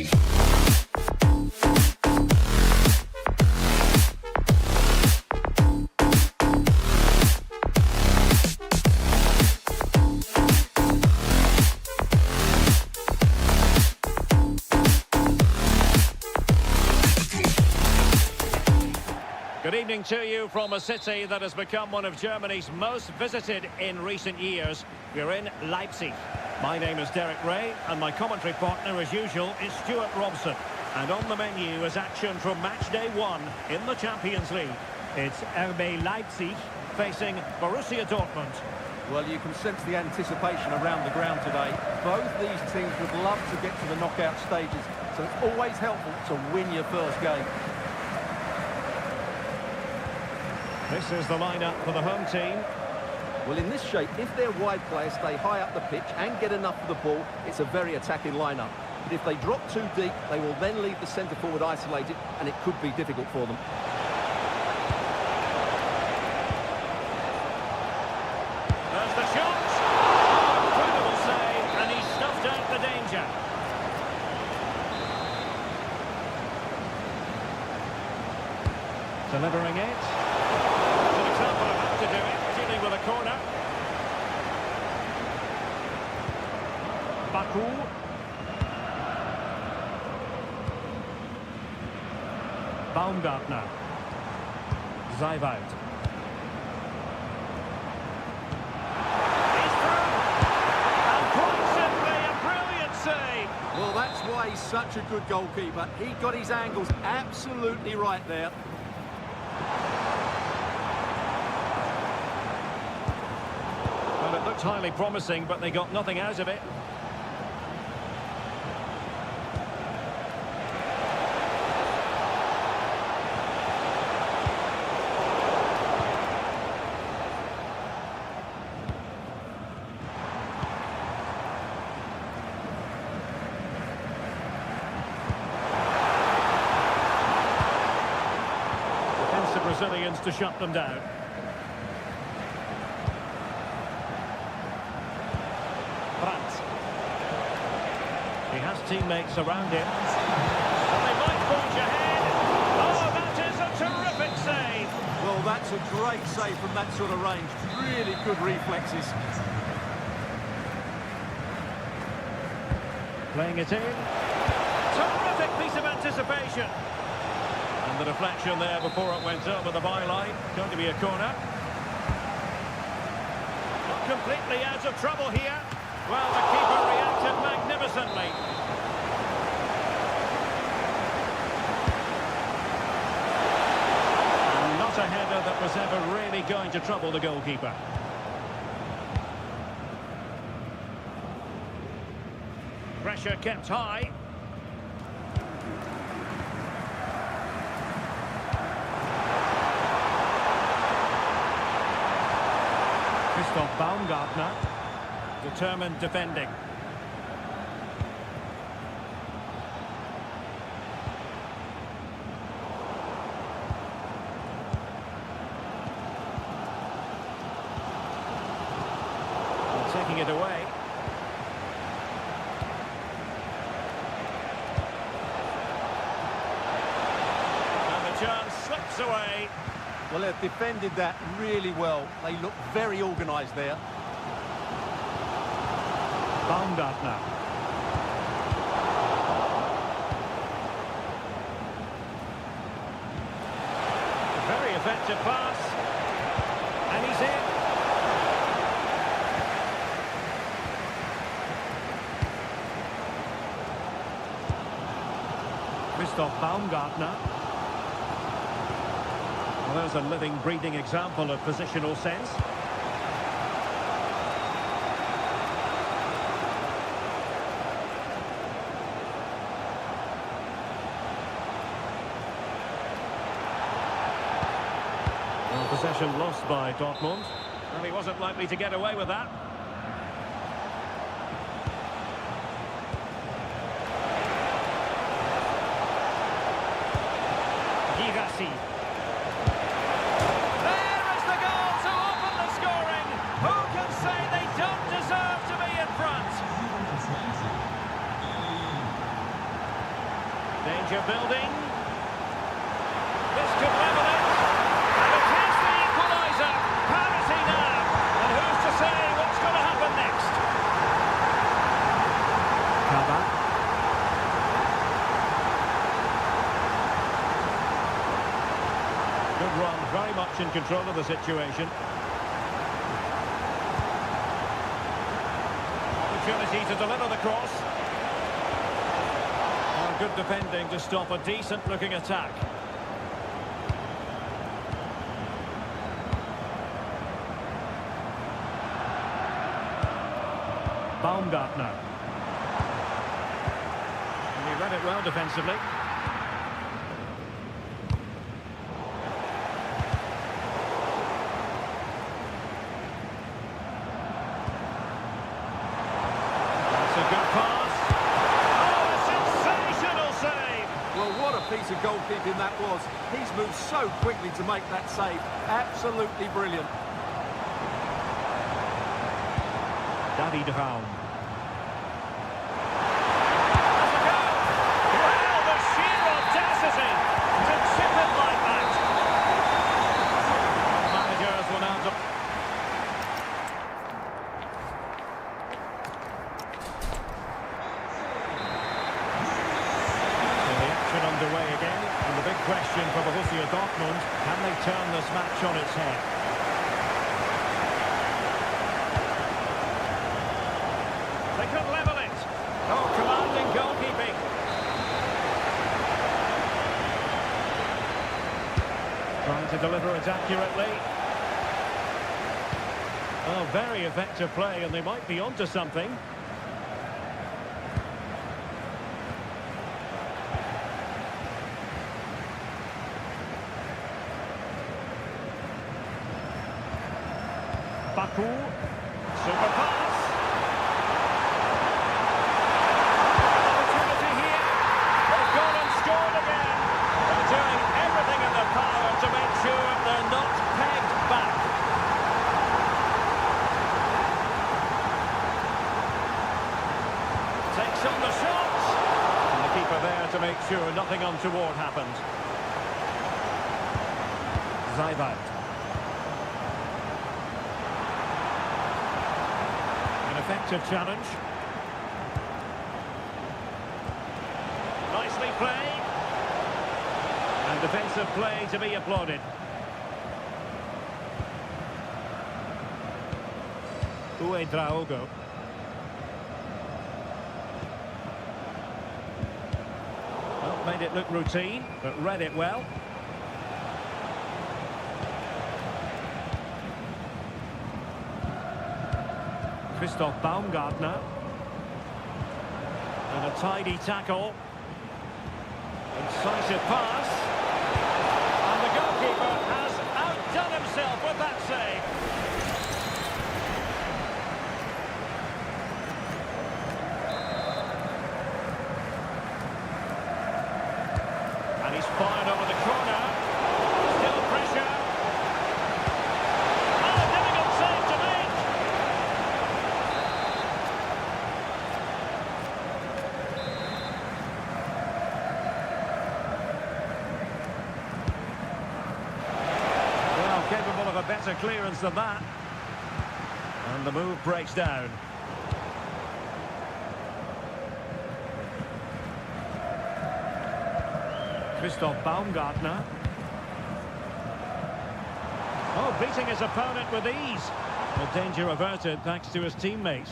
Good evening to you from a city that has become one of Germany's most visited in recent years. We're in Leipzig. My name is Derek Ray, and my commentary partner, as usual, is Stuart Robson. And on the menu is action from match day 1 in the Champions League. It's RB Leipzig facing Borussia Dortmund. Well, you can sense the anticipation around the ground today. Both these teams would love to get to the knockout stages, so it's always helpful to win your first game. This is the lineup for the home team. Well, in this shape, if their wide players stay high up the pitch and get enough of the ball, it's a very attacking lineup. But if they drop too deep, they will then leave the centre-forward isolated, and it could be difficult for them. There's the shot! Incredible save, and he stuffed out the danger. Delivering it. To do it, dealing with a corner. Baku. Baumgartner. Zeibold. He's through. And quite simply a brilliant save. Well, that's why he's such a good goalkeeper. He got his angles absolutely right there. It looked highly promising, but they got nothing out of it. Defensive Brazilians to shut them down. He has teammates around him. And they might forge ahead. Oh, that is a terrific save. Well, that's a great save from that sort of range. Really good reflexes. Playing it in. Terrific piece of anticipation. And the deflection there before it went over the byline. Going to be a corner. Not completely out of trouble here. Well, the keeper reacted magnificently. And not a header that was ever really going to trouble the goalkeeper. Pressure kept high. Baumgartner, determined defending. And taking it away. And the chance slips away. Well, they've defended that really well. They look very organised there. Baumgartner. A very effective pass. And he's in. Baumgartner. Well, there's a living, breathing example of positional sense. Well, possession lost by Dortmund. And he wasn't likely to get away with that. Girassi. There is the goal to open the scoring. Who can say they don't deserve to be in front? Danger building. This could level it. And it is the equaliser. Parity now. And who's to say what's going to happen next? Kaba. Good run, very much in control of the situation. Opportunity to deliver the cross. Oh, good defending to stop a decent-looking attack. Baumgartner. And he read it well defensively. Piece of goalkeeping that was. He's moved so quickly to make that save. Absolutely brilliant. David Raum. Well, the sheer audacity to chip it like that. Managers will now do. Underway again, and the big question for Borussia Dortmund, can they turn this match on its head? They could level it. Oh, commanding goalkeeping. Trying to deliver it accurately. Oh, very effective play, and they might be onto something. Baku, super pass. Opportunity here. They've gone and scored again. They're doing everything in their power to make sure they're not pegged back. Takes on the shot. And the keeper there to make sure nothing untoward happened. Zaybalt. Effective challenge. Nicely played. And defensive play to be applauded. Uedraogo. Well, made it look routine, but read it well. Christoph Baumgartner. And a tidy tackle. Incisive pass. And the goalkeeper has outdone himself with that save. And he's fired over the corner. Still pressure. And a difficult save to make. Capable of a better clearance than that. And the move breaks down. Christoph Baumgartner. Oh, beating his opponent with ease. Well, danger averted thanks to his teammate.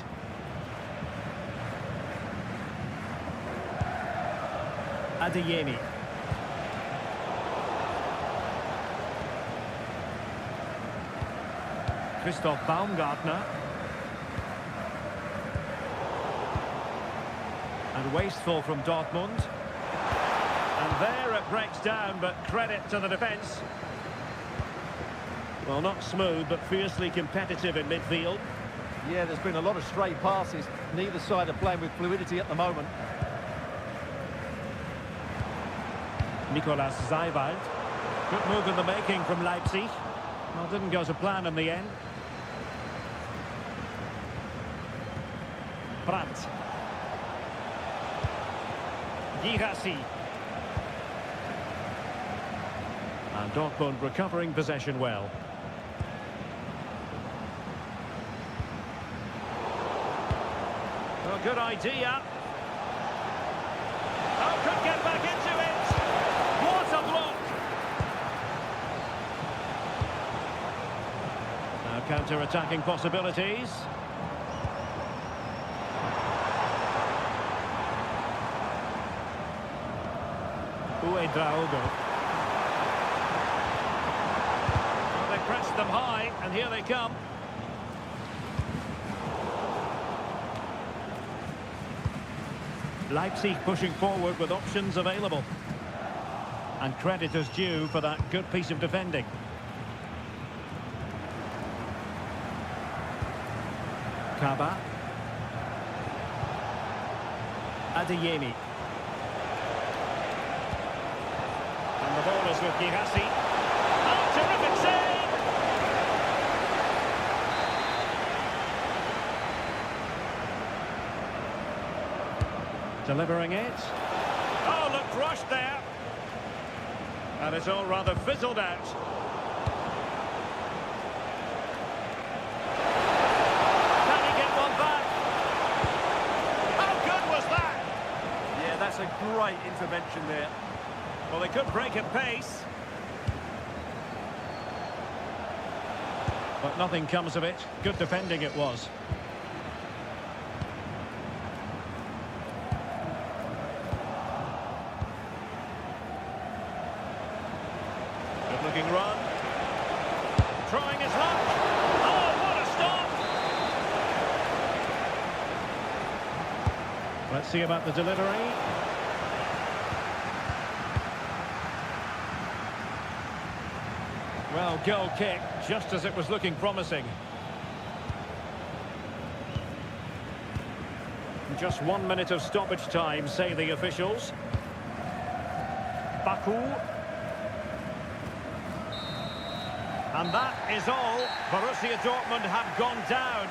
Adeyemi. Christoph Baumgartner. And wasteful from Dortmund. And there it breaks down, but credit to the defence. Well, not smooth, but fiercely competitive in midfield. Yeah, there's been a lot of stray passes. Neither side are playing with fluidity at the moment. Nicolas Zaybalt. Good move in the making from Leipzig. Well, didn't go to plan in the end. Brandt. Girassi. And Dortmund recovering possession well. Oh, good idea. Oh, could get back into it. What a block. Now counter-attacking possibilities. Uedraogo. Well, they pressed them high, and here they come. Leipzig pushing forward with options available. And credit is due for that good piece of defending. Kaba. Adeyemi. And the ball is with Girassi. Oh, terrific save! Delivering it. Oh, looked rushed there. And it's all rather fizzled out. Can he get one back? How good was that? Yeah, that's a great intervention there. Well, they could break at pace. But nothing comes of it. Good defending it was. Good-looking run. Trying his luck. Oh, what a stop! Let's see about the delivery. Well, goal kick, just as it was looking promising. Just 1 minute of stoppage time, say the officials. Baku. And that is all. Borussia Dortmund have gone down.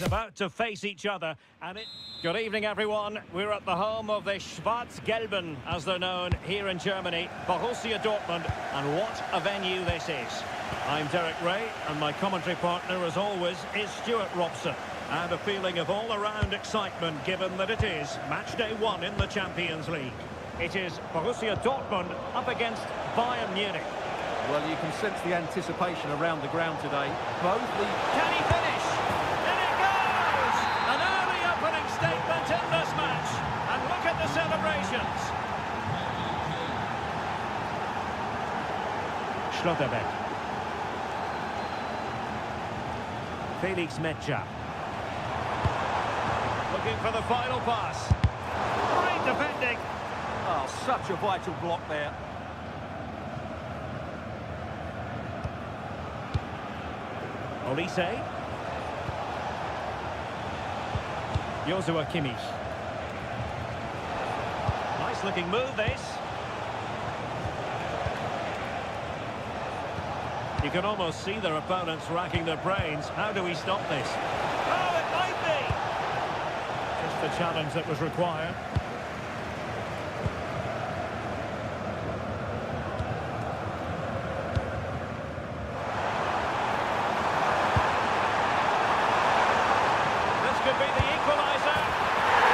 About to face each other, and it... Good evening, everyone. We're at the home of the Schwarz-Gelben, as they're known here in Germany, Borussia Dortmund, and what a venue this is. I'm Derek Ray, and my commentary partner, as always, is Stuart Robson. And a feeling of all-around excitement, given that it is match day 1 in the Champions League. It is Borussia Dortmund up against Bayern Munich. Well, you can sense the anticipation around the ground today. Both the... Can he finish? In it goes! An early opening statement in this match. And look at the celebrations. Schlotterbeck. Felix Metscher. Looking for the final pass. Great defending. Oh, such a vital block there. Olise. Joshua Kimmich. Nice looking move this. You can almost see their opponents racking their brains. How do we stop this? Oh, it might be! Just the challenge that was required. This could be the equaliser.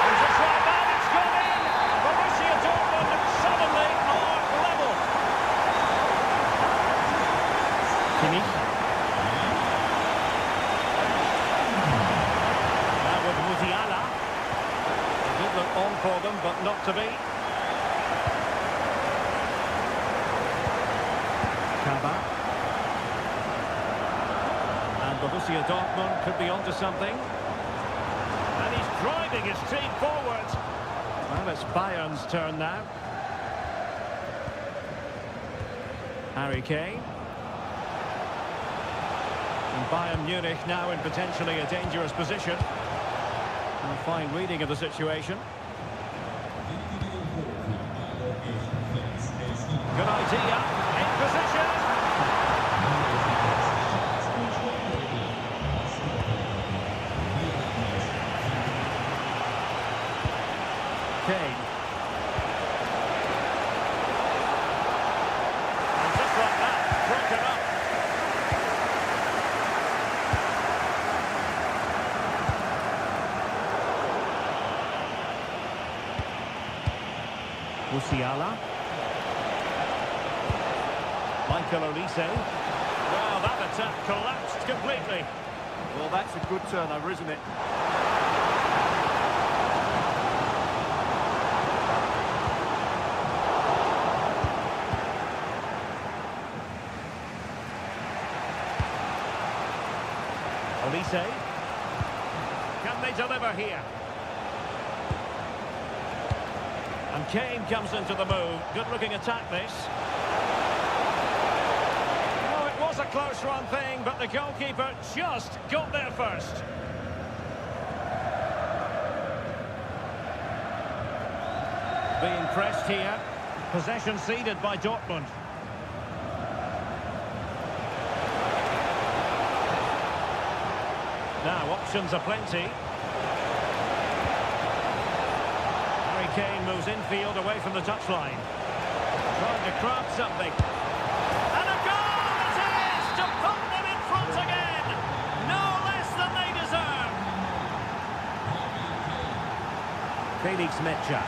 And just like that, it's gone in! Borussia Dortmund suddenly are level. Kimmich. Now with Musiala. A good look on for them, but not to be. Kaba. And Borussia Dortmund could be onto something. And he's driving his team forward. Well, it's Bayern's turn now. Harry Kane. And Bayern Munich now in potentially a dangerous position. And a fine reading of the situation. Good idea. In position. Kane. And just like that, broken up. Musiala. Michael Olise. Well, that attack collapsed completely. Well, that's a good turnover, isn't it? Olise. Can they deliver here? And Kane comes into the move. Good-looking attack, this. Oh, it was a close-run thing, but the goalkeeper just got there first. Being pressed here. Possession ceded by Dortmund. Now, options are plenty. Kane moves infield away from the touchline. Trying to craft something. And a goal it is to put them in front again. No less than they deserve. Felix Mecha.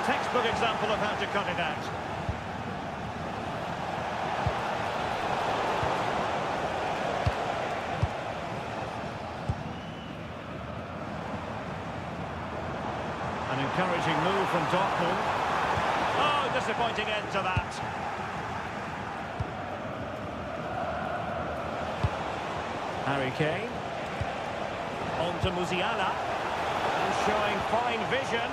Textbook example of how to cut it out. An encouraging move from Dortmund. Oh, disappointing end to that. Harry Kane. On to Musiala. And showing fine vision.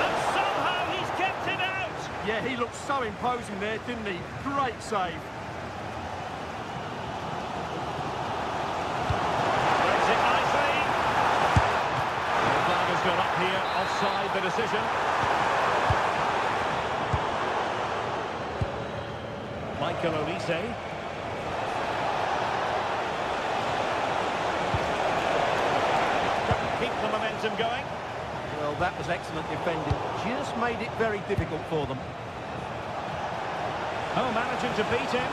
And somehow he's kept it out. Yeah, he looked so imposing there, didn't he? Great save. Got up here, offside the decision. Michael Olise. Couldn't keep the momentum going. Well, that was excellent defending. Just made it very difficult for them. Oh, managing to beat him.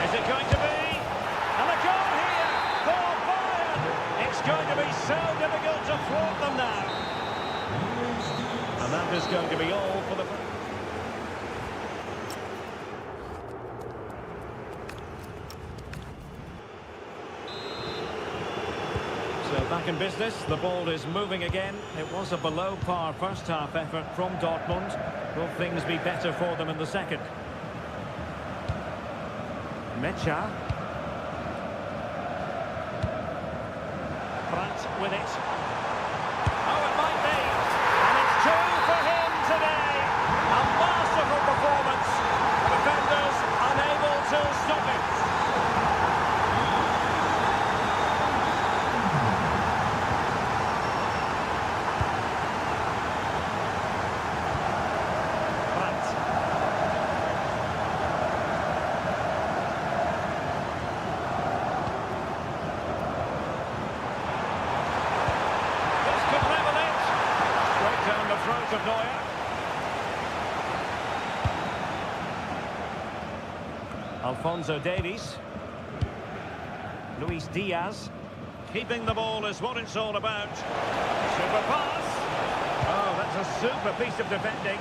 Is it going to be? And a goal here for Bayern. It's going to be so difficult to thwart them now. And that is going to be all for the... So back in business, the ball is moving again. It was a below-par first-half effort from Dortmund. Will things be better for them in the second? Mecha. with it. Oh, it might be. And it's two for him today. A masterful performance. Defenders unable to stop it. Of Neuer. Alphonso Davies. Luis Diaz. Keeping the ball is what it's all about. Super pass. Oh, that's a super piece of defending.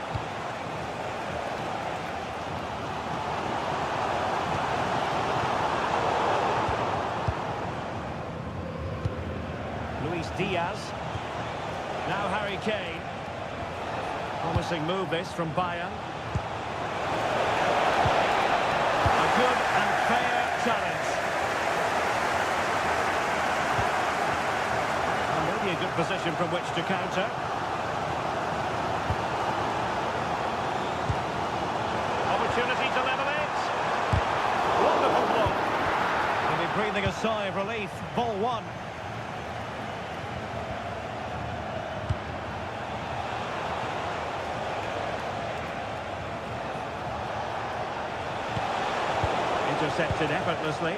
Luis Diaz. Now Harry Kane. Promising move this from Bayern. A good and fair challenge. And maybe a good position from which to counter. Opportunity to level it. Wonderful block. He'll be breathing a sigh of relief. Ball one. Intercepted effortlessly.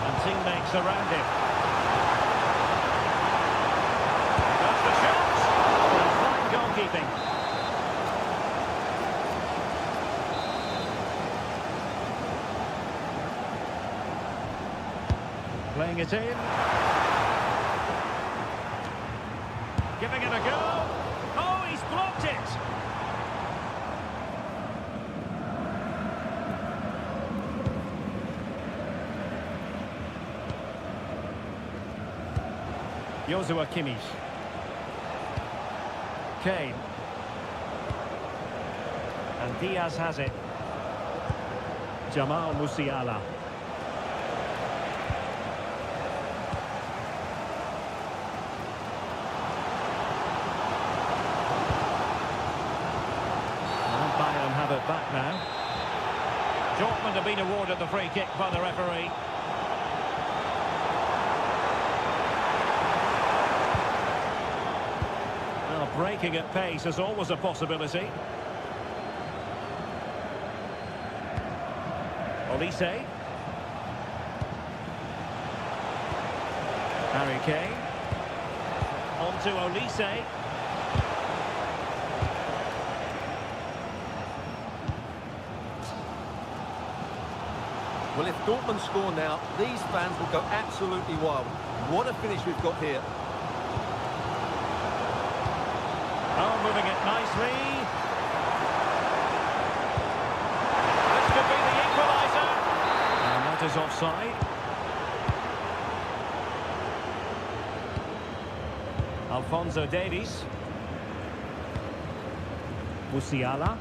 And teammates around him. That's the shot! And fine goalkeeping. Playing it in. Giving it a go. Oh, he's blocked it! Joshua Kimmich. Kane. And Diaz has it. Jamal Musiala. And Bayern have it back now. Dortmund have been awarded the free kick by the referee. Breaking at pace is always a possibility. Olise. Harry Kane. On to Olise. Well, if Dortmund score now, these fans will go absolutely wild. What a finish we've got here. Oh, moving it nicely. This could be the equaliser. And that is offside. Alphonso Davies. Musiala.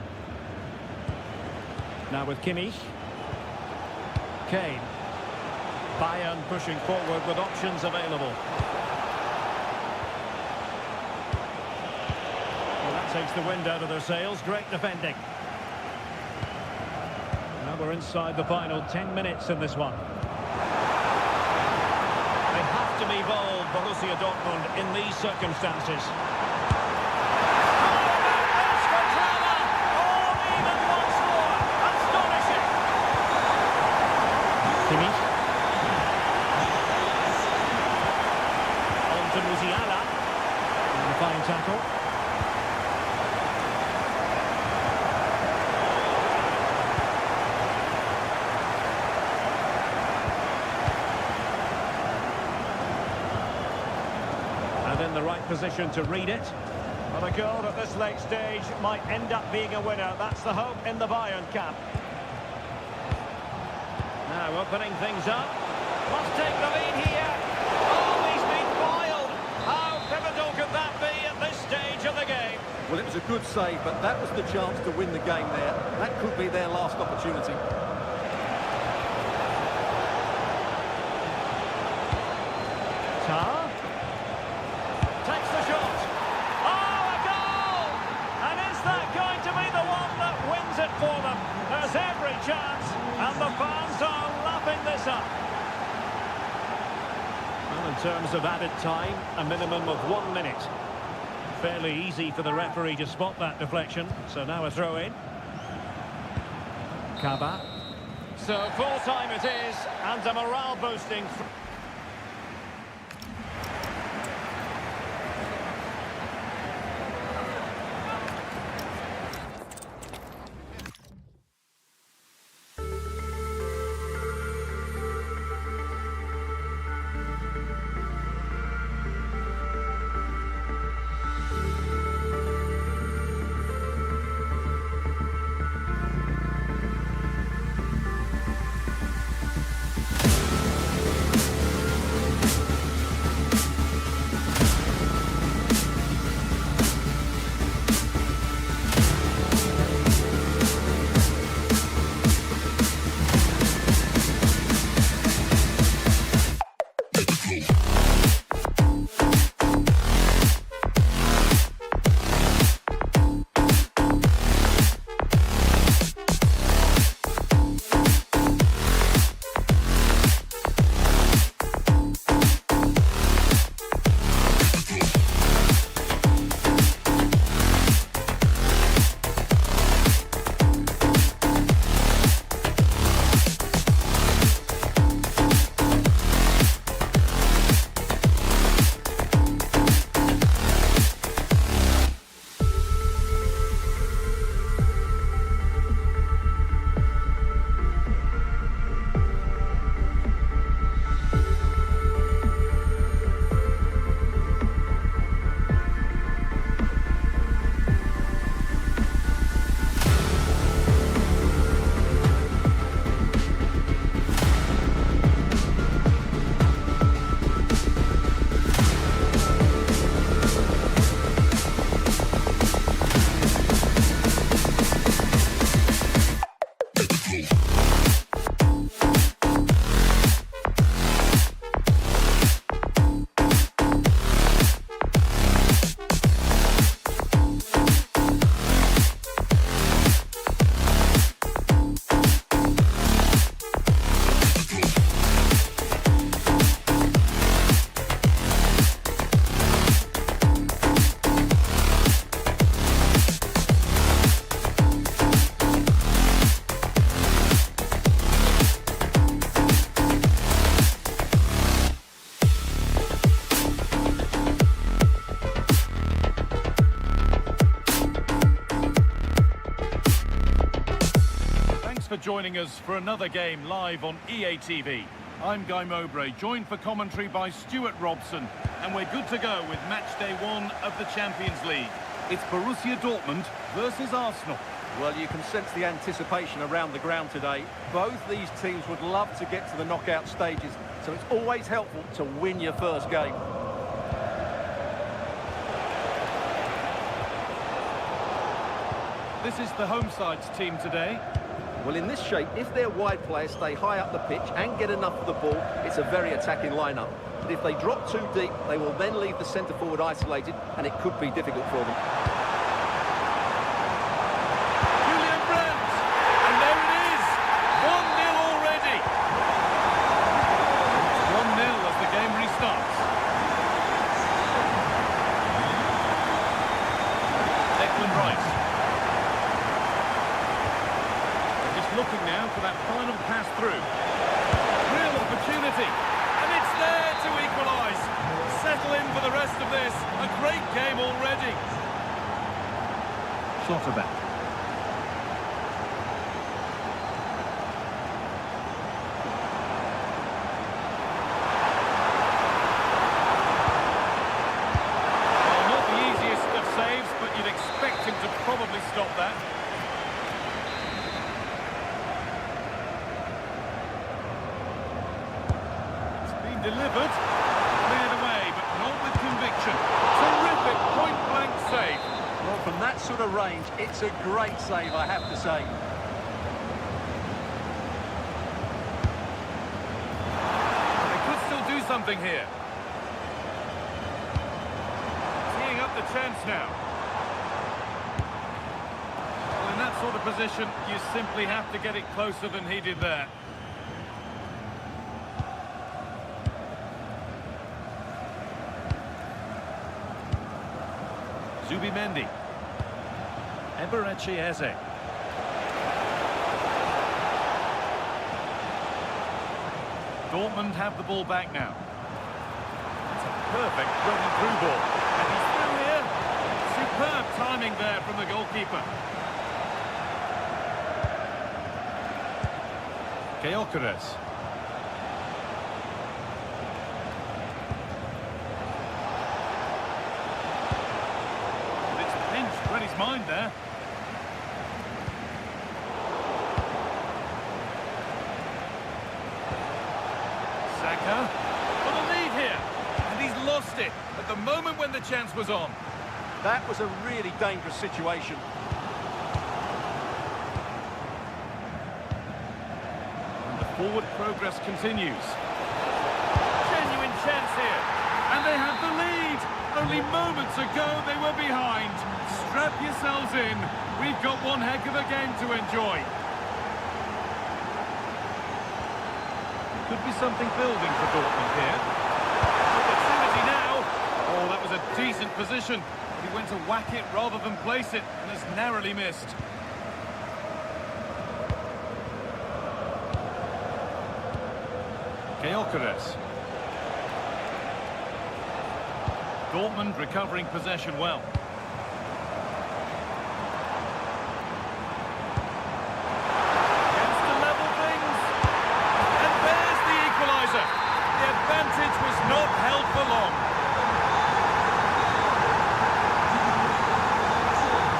Now with Kimmich. Kane. Bayern pushing forward with options available. Takes the wind out of their sails. Great defending. Now we're inside the final 10 minutes in this one. They have to be bold, Borussia Dortmund, in these circumstances. Kimmich. On to Musiala. And a fine tackle. In the right position to read it. But a goal at this late stage might end up being a winner. That's the hope in the Bayern camp. Now opening things up. Must take the lead here. Oh, he's been foiled. How pivotal could that be at this stage of the game? Well, it was a good save, but that was the chance to win the game there. That could be their last opportunity. chance, and the fans are lapping this up. Well, in terms of added time, a minimum of 1 minute. Fairly easy for the referee to spot that deflection, so now a throw-in. Kaba. So full time it is, and a morale boosting. For joining us for another game live on EA TV. I'm Guy Mowbray, joined for commentary by Stuart Robson, and we're good to go with match day 1 of the Champions League. It's Borussia Dortmund versus Arsenal. Well, you can sense the anticipation around the ground today. Both these teams would love to get to the knockout stages, so it's always helpful to win your first game. This is the home side's team today. Well, in this shape, if their wide players stay high up the pitch and get enough of the ball, it's a very attacking lineup. But if they drop too deep, they will then leave the centre-forward isolated, and it could be difficult for them. Julian Brandt! And there it is! 1-0 already! It's 1-0 as the game restarts. Declan Rice. Looking now for that final pass through. Real opportunity, and it's there to equalise. Settle in for the rest of this. A great game already. Schlotterbeck. Well, not the easiest of saves, but you'd expect him to probably stop that. Delivered, cleared away, but not with conviction. Terrific point-blank save. Well, from that sort of range, it's a great save, I have to say. They could still do something here. Teeing up the chance now. Well, in that sort of position, you simply have to get it closer than he did there. Zubimendi. Eberechi Eze. Dortmund have the ball back now. It's a perfect running through ball. And he's through here. Superb timing there from the goalkeeper. Gyökeres. It's pinched, read his mind there. Saka for the lead here, and he's lost it at the moment when the chance was on. That was a really dangerous situation. And the forward progress continues. Genuine chance here, and they have the lead. Only moments ago they were behind. Strap yourselves in. We've got one heck of a game to enjoy. Could be something building for Dortmund here. Opportunity now. Oh, that was a decent position. But he went to whack it rather than place it, and has narrowly missed. Gyökeres. Dortmund recovering possession well. Not held for long.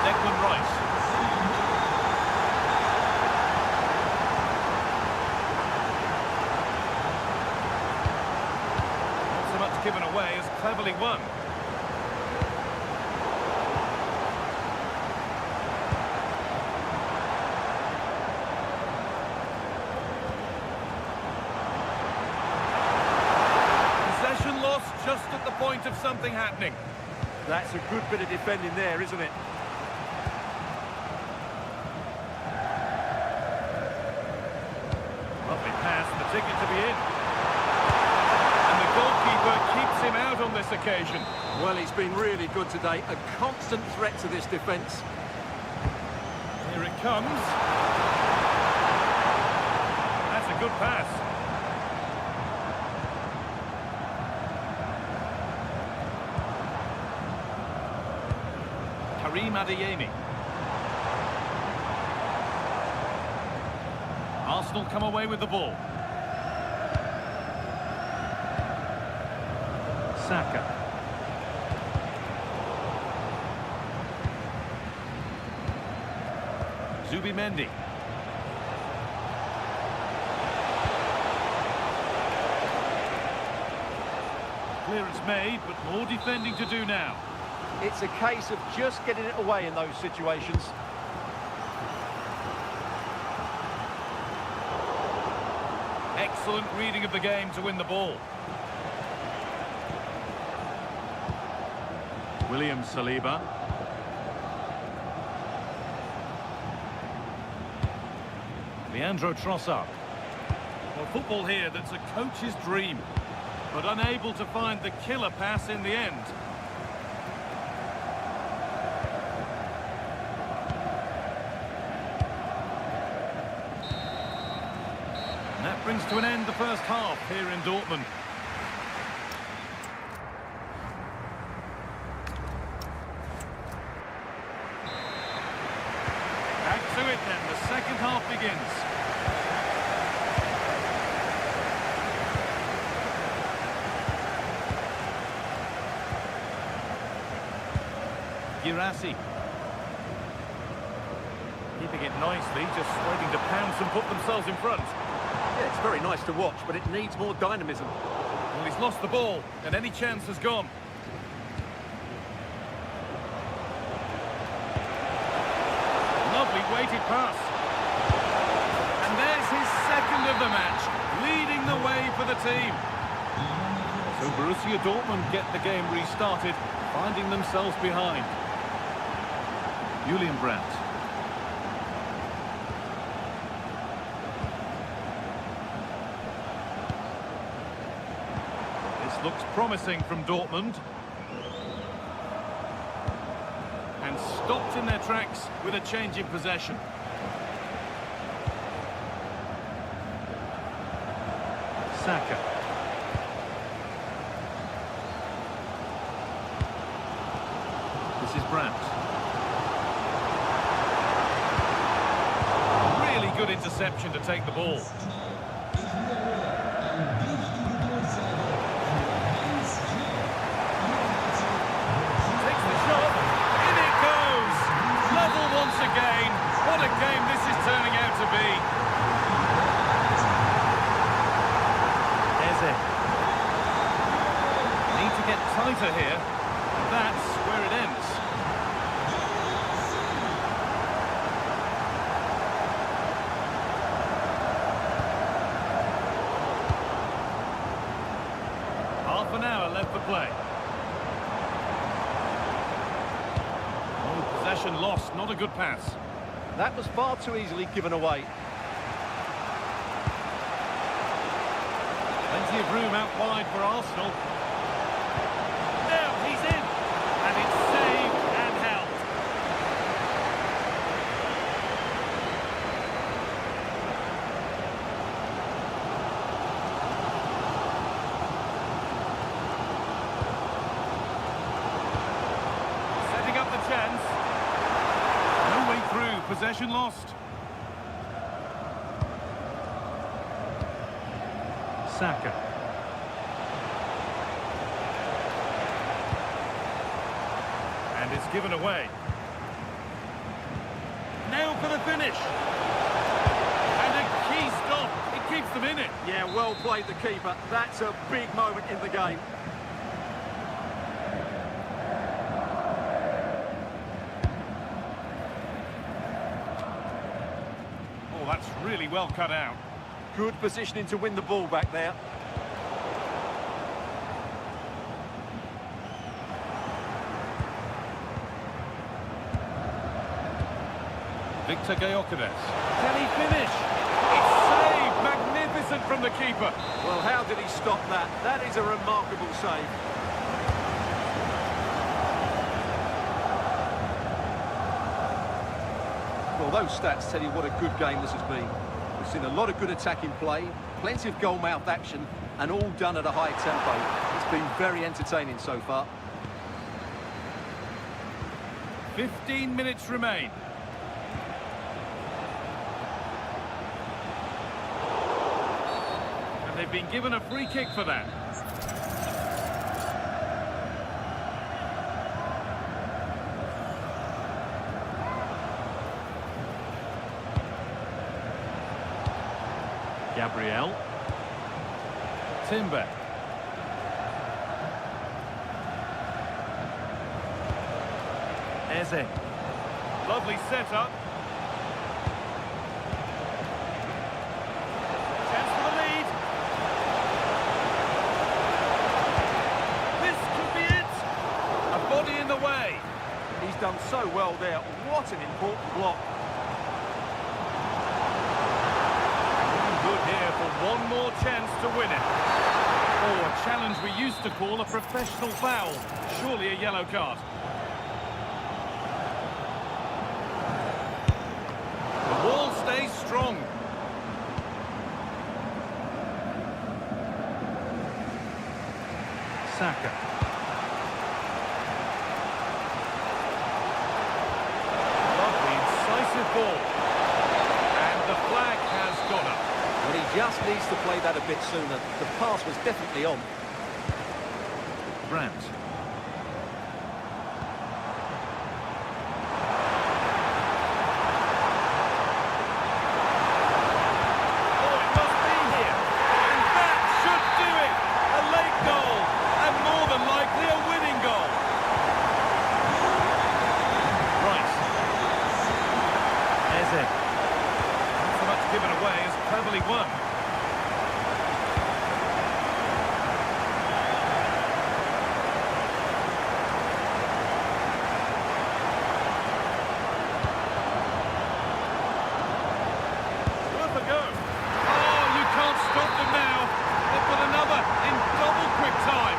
Declan Rice. Not so much given away as cleverly won. Just at the point of something happening. That's a good bit of defending there, isn't it? Lovely pass, the ticket to be in. And the goalkeeper keeps him out on this occasion. Well, he's been really good today. A constant threat to this defence. Here it comes. That's a good pass. Karim Adeyemi. Arsenal come away with the ball. Saka. Zubimendi. Clearance made, but more defending to do now. It's a case of just getting it away in those situations. Excellent reading of the game to win the ball. William Saliba. Leandro Trossard. Well, football here that's a coach's dream, but unable to find the killer pass in the end. And that brings to an end the first half here in Dortmund. Back to it then, the second half begins. Girassi. Keeping it nicely, just waiting to pounce and put themselves in front. Yeah, it's very nice to watch, but it needs more dynamism. Well, he's lost the ball, and any chance has gone. Lovely weighted pass. And there's his second of the match, leading the way for the team. So Borussia Dortmund get the game restarted, finding themselves behind. Julian Brandt. looks promising from Dortmund. And stopped in their tracks with a change in possession. Saka. This is Brandt. Really good interception to take the ball. Takes the shot. In it goes. Level once again. What a game this is turning out to be. Need to get tighter here, and that's where it ends. Half an hour left to play. Oh, possession lost, not a good pass. That was far too easily given away. Plenty of room out wide for Arsenal. Now he's in, and it's saved and held. Setting up the chance. No way through, possession lost. Saka. And it's given away. Now for the finish. And a key stop. It keeps them in it. Yeah, well played the keeper. That's a big moment in the game. Oh, that's really well cut out. Good positioning to win the ball back there. Victor Gyökeres. Can he finish? It's saved! Magnificent from the keeper. Well, how did he stop that? That is a remarkable save. Well, those stats tell you what a good game this has been. We've seen a lot of good attacking play, plenty of goal-mouth action, and all done at a high tempo. It's been very entertaining so far. 15 minutes remain. And they've been given a free kick for that. Gabriel. Timber. Eze. Lovely setup. Chance for the lead. This could be it. A body in the way. He's done so well there. What an important block. Good here for one more chance to win it. Oh, a challenge we used to call a professional foul. Surely a yellow card. The wall stays strong. Saka. Lovely, incisive ball. And the flag has gone up. But he just needs to play that a bit sooner. The pass was definitely on. Brandt. Oh, it must be here. And that should do it. A late goal. And more than likely a winning goal. Rice. Eze. Not so much given away as cleverly won. Worth a go. Oh, you can't stop them now. They've got another in double quick time.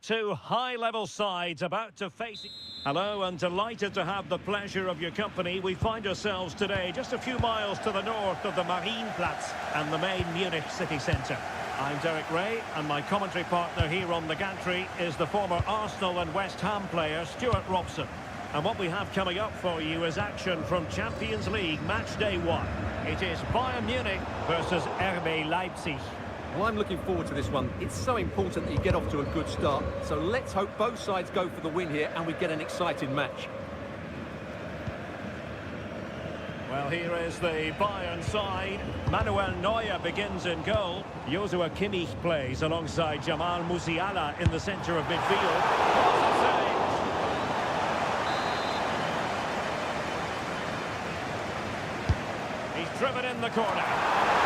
Two high-level sides about to face... Hello, and delighted to have the pleasure of your company. We find ourselves today just a few miles to the north of the Marienplatz and the main Munich city centre. I'm Derek Ray, and my commentary partner here on the gantry is the former Arsenal and West Ham player Stuart Robson. And what we have coming up for you is action from Champions League match day 1. It is Bayern Munich versus RB Leipzig. Well, I'm looking forward to this one. It's so important that you get off to a good start. So let's hope both sides go for the win here and we get an exciting match. Well, here is the Bayern side. Manuel Neuer begins in goal. Joshua Kimmich plays alongside Jamal Musiala in the centre of midfield. What a save! He's driven in the corner.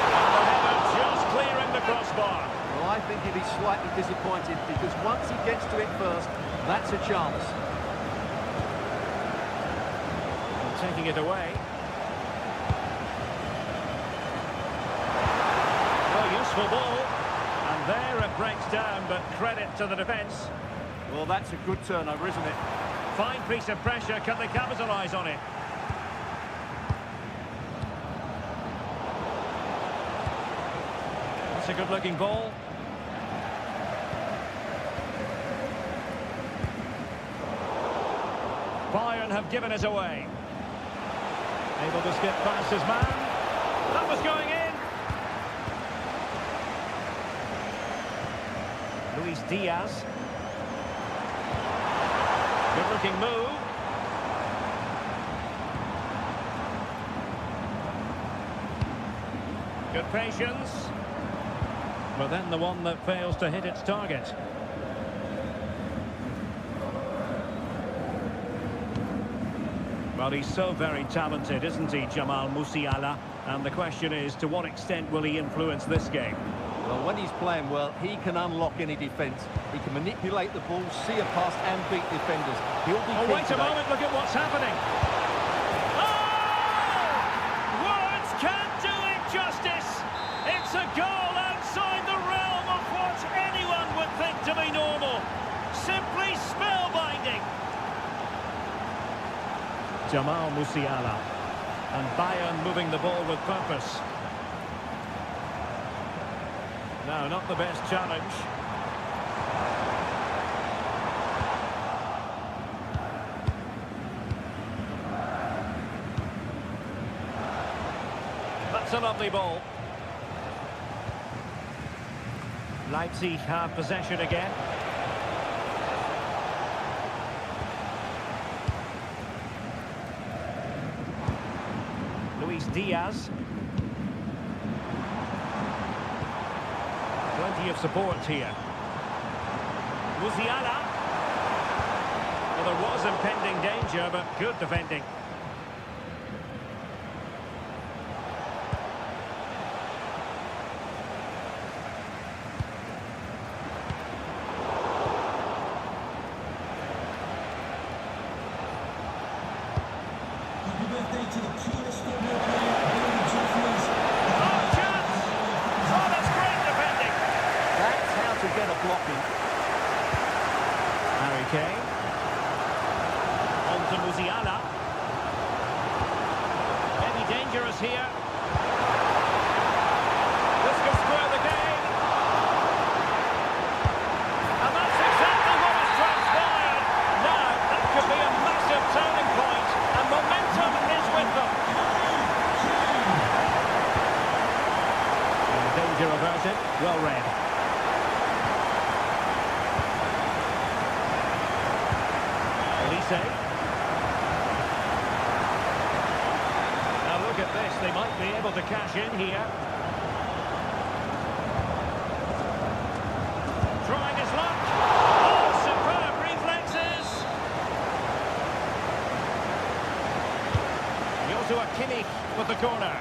And the header just clearing the crossbar. Well, I think he'll be slightly disappointed because once he gets to it first, that's a chance. And taking it away. Well, useful ball. And there it breaks down, but credit to the defence. Well, that's a good turnover, isn't it? Fine piece of pressure. Can they capitalise on it? That's a good-looking ball. Bayern have given it away. Able to skip past his man. That was going in. Luis Diaz. Good-looking move. Good patience. But then the one that fails to hit its target. Well, he's so very talented, isn't he, Jamal Musiala? And the question is, to what extent will he influence this game? Well, when he's playing well, he can unlock any defence. He can manipulate the ball, see a pass and beat defenders. He'll be Oh, wait a moment, look at what's happening. Oh! Words can't do it justice. It's a goal outside the realm of what anyone would think to be normal. Simply spellbinding. Jamal Musiala. And Bayern moving the ball with purpose. No, not the best challenge. That's a lovely ball. Leipzig have possession again. Luis Diaz. Plenty of support here. Musiala. Well, there was impending danger, but good defending. On to Musiala. Maybe dangerous here. This could square the game. well read. Elise. Now look at this, they might be able to cash in here. Trying his luck. Oh, superb reflexes. Joshua Kimmich with the corner.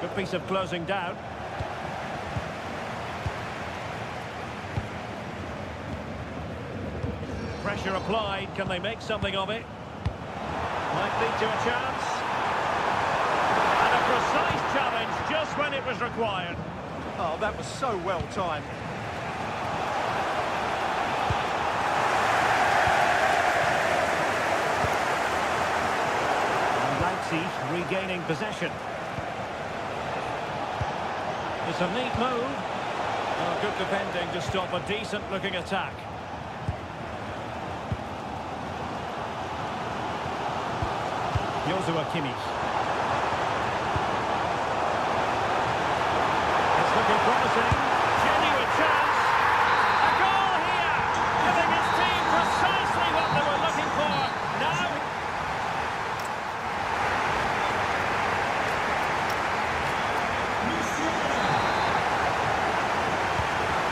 Good piece of closing down. Pressure applied. Can they make something of it? Might lead to a chance. And a precise challenge just when it was required. Oh, that was so well timed. And Leipzig regaining possession. It's a neat move. Oh, good defending to stop a decent-looking attack. Joshua Kimmich. It's looking promising. Genuine chance. A goal here. Giving his team precisely what they were looking for. Now.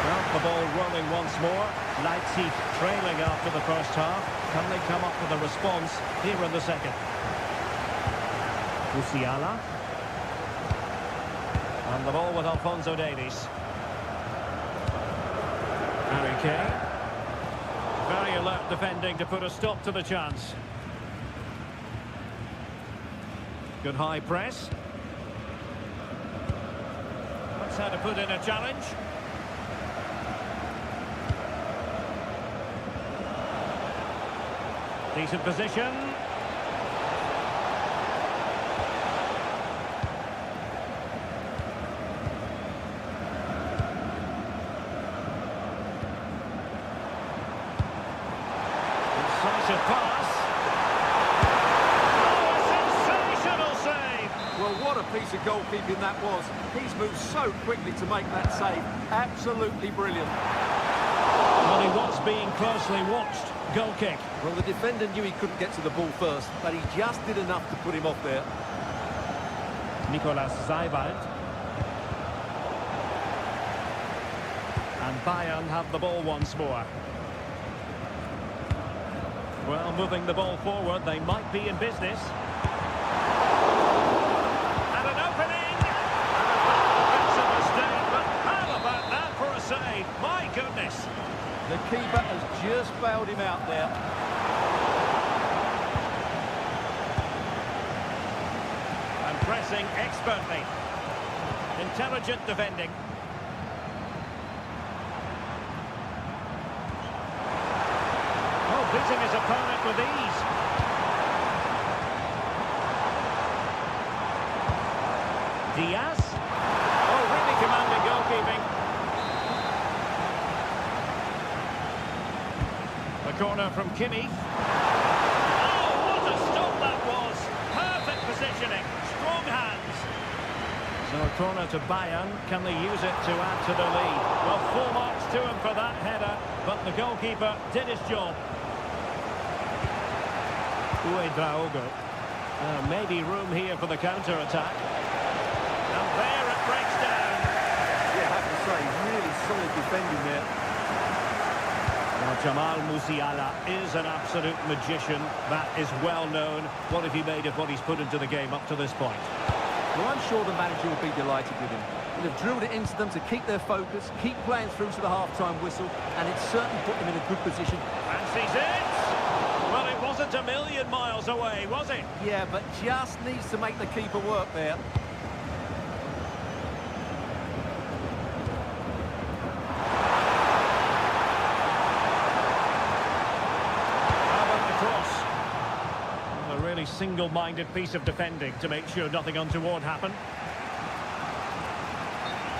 Well, the ball rolling once more. Leipzig trailing after the first half. Can they come up with a response here in the second? Musiala. And the ball with Alphonso Davies. Harry Kane. Very alert defending to put a stop to the chance. Good high press. That's how to put in a challenge. Decent position. Decisive pass. Oh, a sensational save. Well, what a piece of goalkeeping that was. He's moved so quickly to make that save. Absolutely brilliant. Well, he was being closely watched. Goal kick. Well, the defender knew he couldn't get to the ball first, but he just did enough to put him off there. Nicolas Seibald. And Bayern have the ball once more. Well, moving the ball forward, they might be in business. And an opening! Defensive mistake, but how about that for a save? My goodness! The keeper has just bailed him out there. And pressing expertly. Intelligent defending. Oh, beating his opponent with ease. Diaz. Oh, really commanding goalkeeping. The corner from Kimmich. Oh, what a stop that was! Perfect positioning, strong hands. So a corner to Bayern. Can they use it to add to the lead? Well, 4 marks to him for that header, but the goalkeeper did his job. Uedraogo. Maybe room here for the counter-attack. And there it breaks down. Yeah, I have to say, really solid defending there. Now, Jamal Musiala is an absolute magician. That is well known. What have he made of what he's put into the game up to this point? Well, I'm sure the manager will be delighted with him. He'll have drilled it into them to keep their focus, keep playing through to the half-time whistle, and it's certainly put them in a good position. Fancies it! Well, it wasn't a million miles away, was it? Yeah, but just needs to make the keeper work there. Single-minded piece of defending to make sure nothing untoward happened.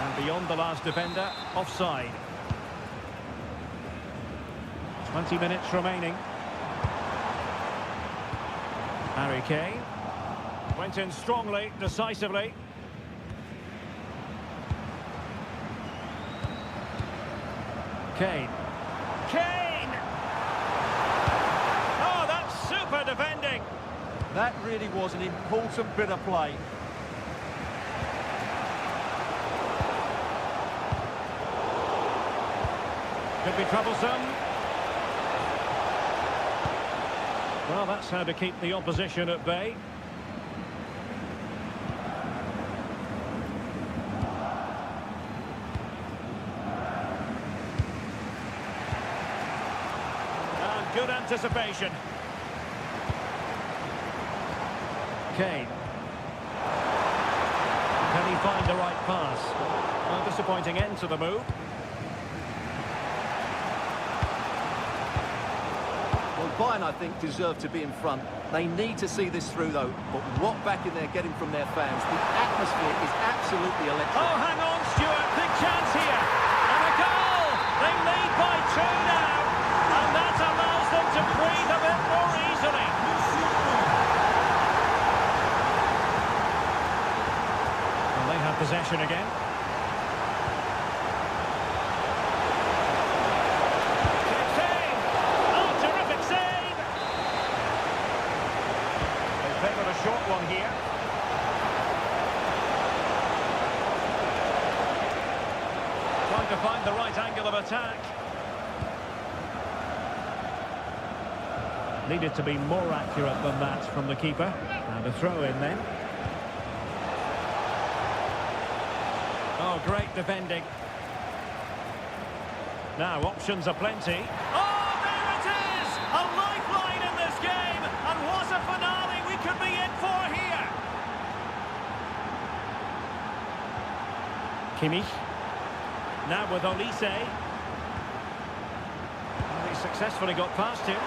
And beyond the last defender, offside. 20 minutes remaining. Harry Kane went in strongly, decisively. Kane. Kane! Oh, that's super defending. That really was an important bit of play. Could be troublesome. Well, that's how to keep the opposition at bay. And good anticipation. Kane. Can he find the right pass? A disappointing end to the move. Bayern, I think, deserve to be in front. They need to see this through, though. But what backing they're getting from their fans, the atmosphere is absolutely electric. Oh, hang on, Stuart. Big chance here. And a goal! They lead by 2 now. And that allows them to breathe a bit more easily. Well, they have possession again. Short one here. Trying to find the right angle of attack. Needed to be more accurate than that from the keeper. And a throw in then. Oh, great defending. Now options are plenty. Oh, there it is! A lifeline in this game! And what a finale we could be in for here! Kimmich. Now with Olise. And he successfully got past him.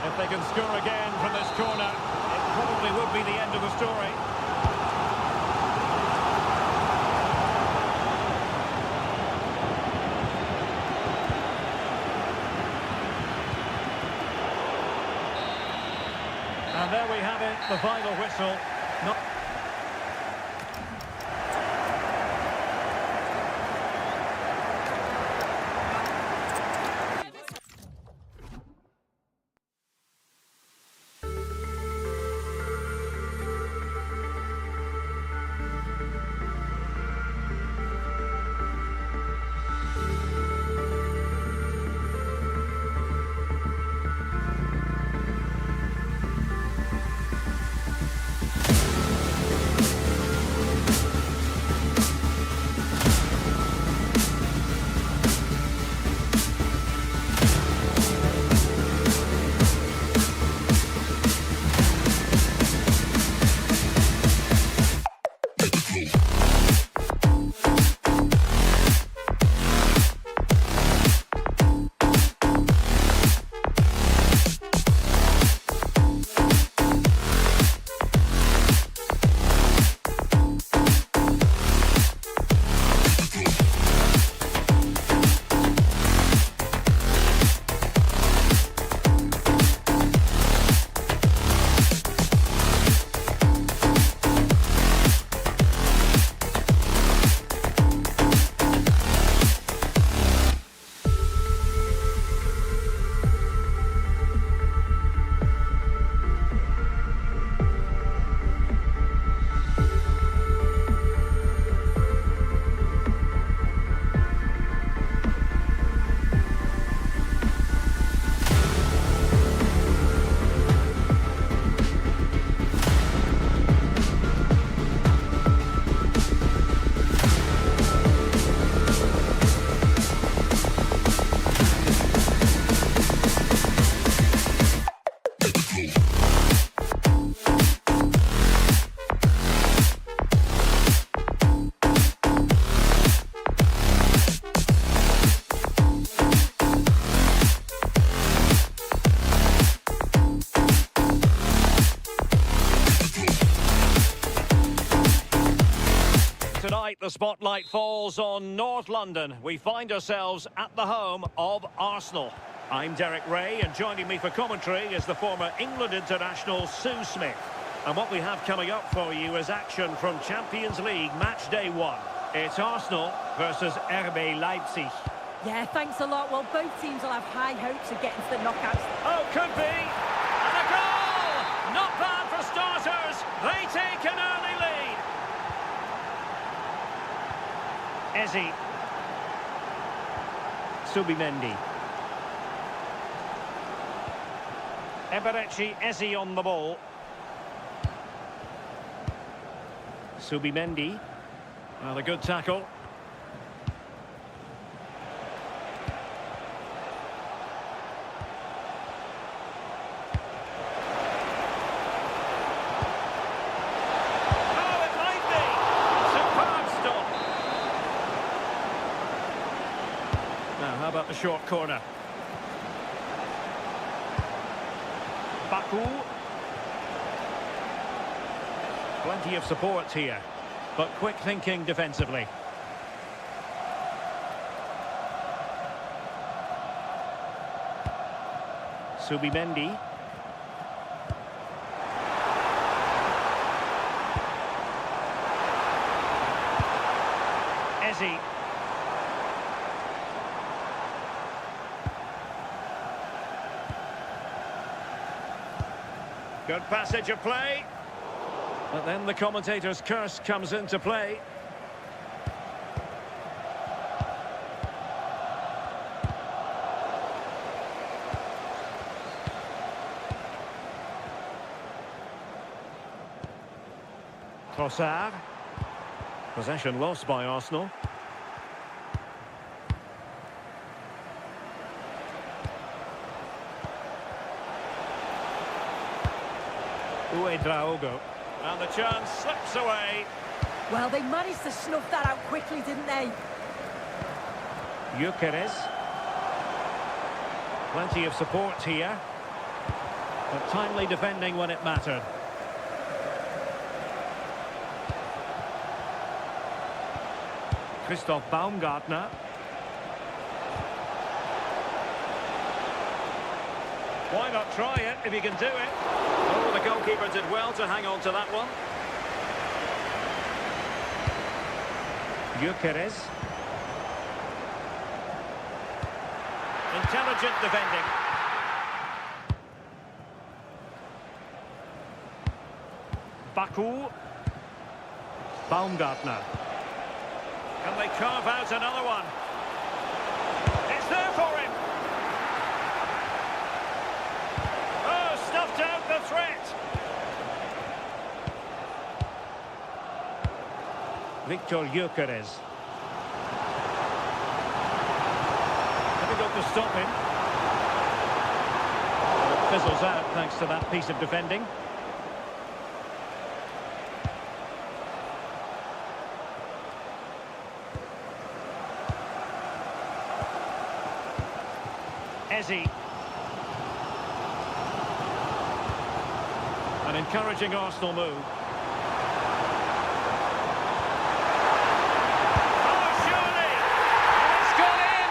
If they can score again from this corner, it probably would be the end of the story. And there we have it, the final whistle. Not tonight, the spotlight falls on North London. We find ourselves at the home of Arsenal. I'm Derek Ray, and joining me for commentary is the former England international Sue Smith. And what we have coming up for you is action from Champions League match day 1. It's Arsenal versus RB Leipzig. Yeah, thanks a lot. Well, both teams will have high hopes of getting to the knockouts. Oh, could be! And a goal! Not bad for starters. They take an early lead. Eze. Subimendi. Eberechi Eze on the ball. Subimendi. Well, a good tackle. Oh, it might be. Superb stop. Now, how about the short corner? Baku. Plenty of support here, but quick thinking defensively. Subimendi. Eze. Good passage of play. But then the commentator's curse comes into play. Trossard. Possession lost by Arsenal. Uedraogo. And the chance slips away. Well, they managed to snuff that out quickly, didn't they? Gyökeres. Plenty of support here. But timely defending when it mattered. Christoph Baumgartner. Why not try it if you can do it? Oh, the goalkeeper did well to hang on to that one. Gyökeres. Intelligent defending. Baku. Baumgartner. Can they carve out another one? It's there for him. Oh, stuffed out the threat. Victor Gyökeres. Difficult to stop him. It fizzles out thanks to that piece of defending. Eze. An encouraging Arsenal move. Oh, surely! And it's gone in!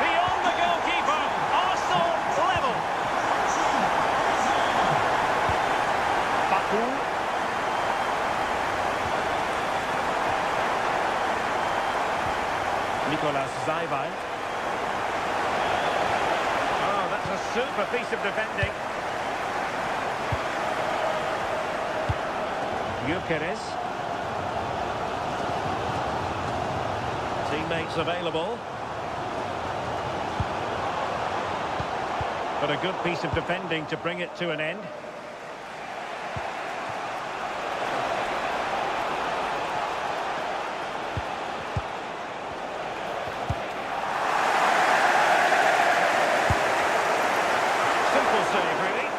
Beyond the goalkeeper! Arsenal level! Baku. Nicolas Zaivai. A super piece of defending. Gyökeres. Teammates available. But a good piece of defending to bring it to an end. Save, really.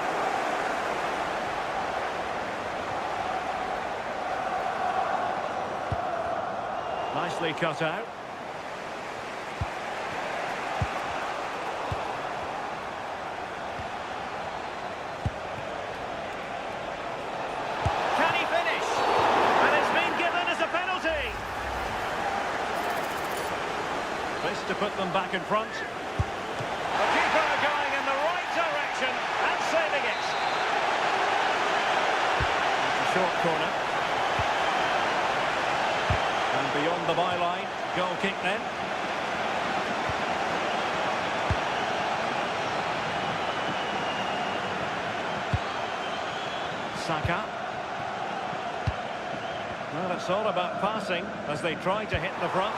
Nicely cut out. Can he finish? And it's been given as a penalty. This to put them back in front. The keeper going in the right direction and saving it. It's a short corner. And Beyond the byline. Goal kick then. Saka. Well, it's all about passing as they try to hit the front.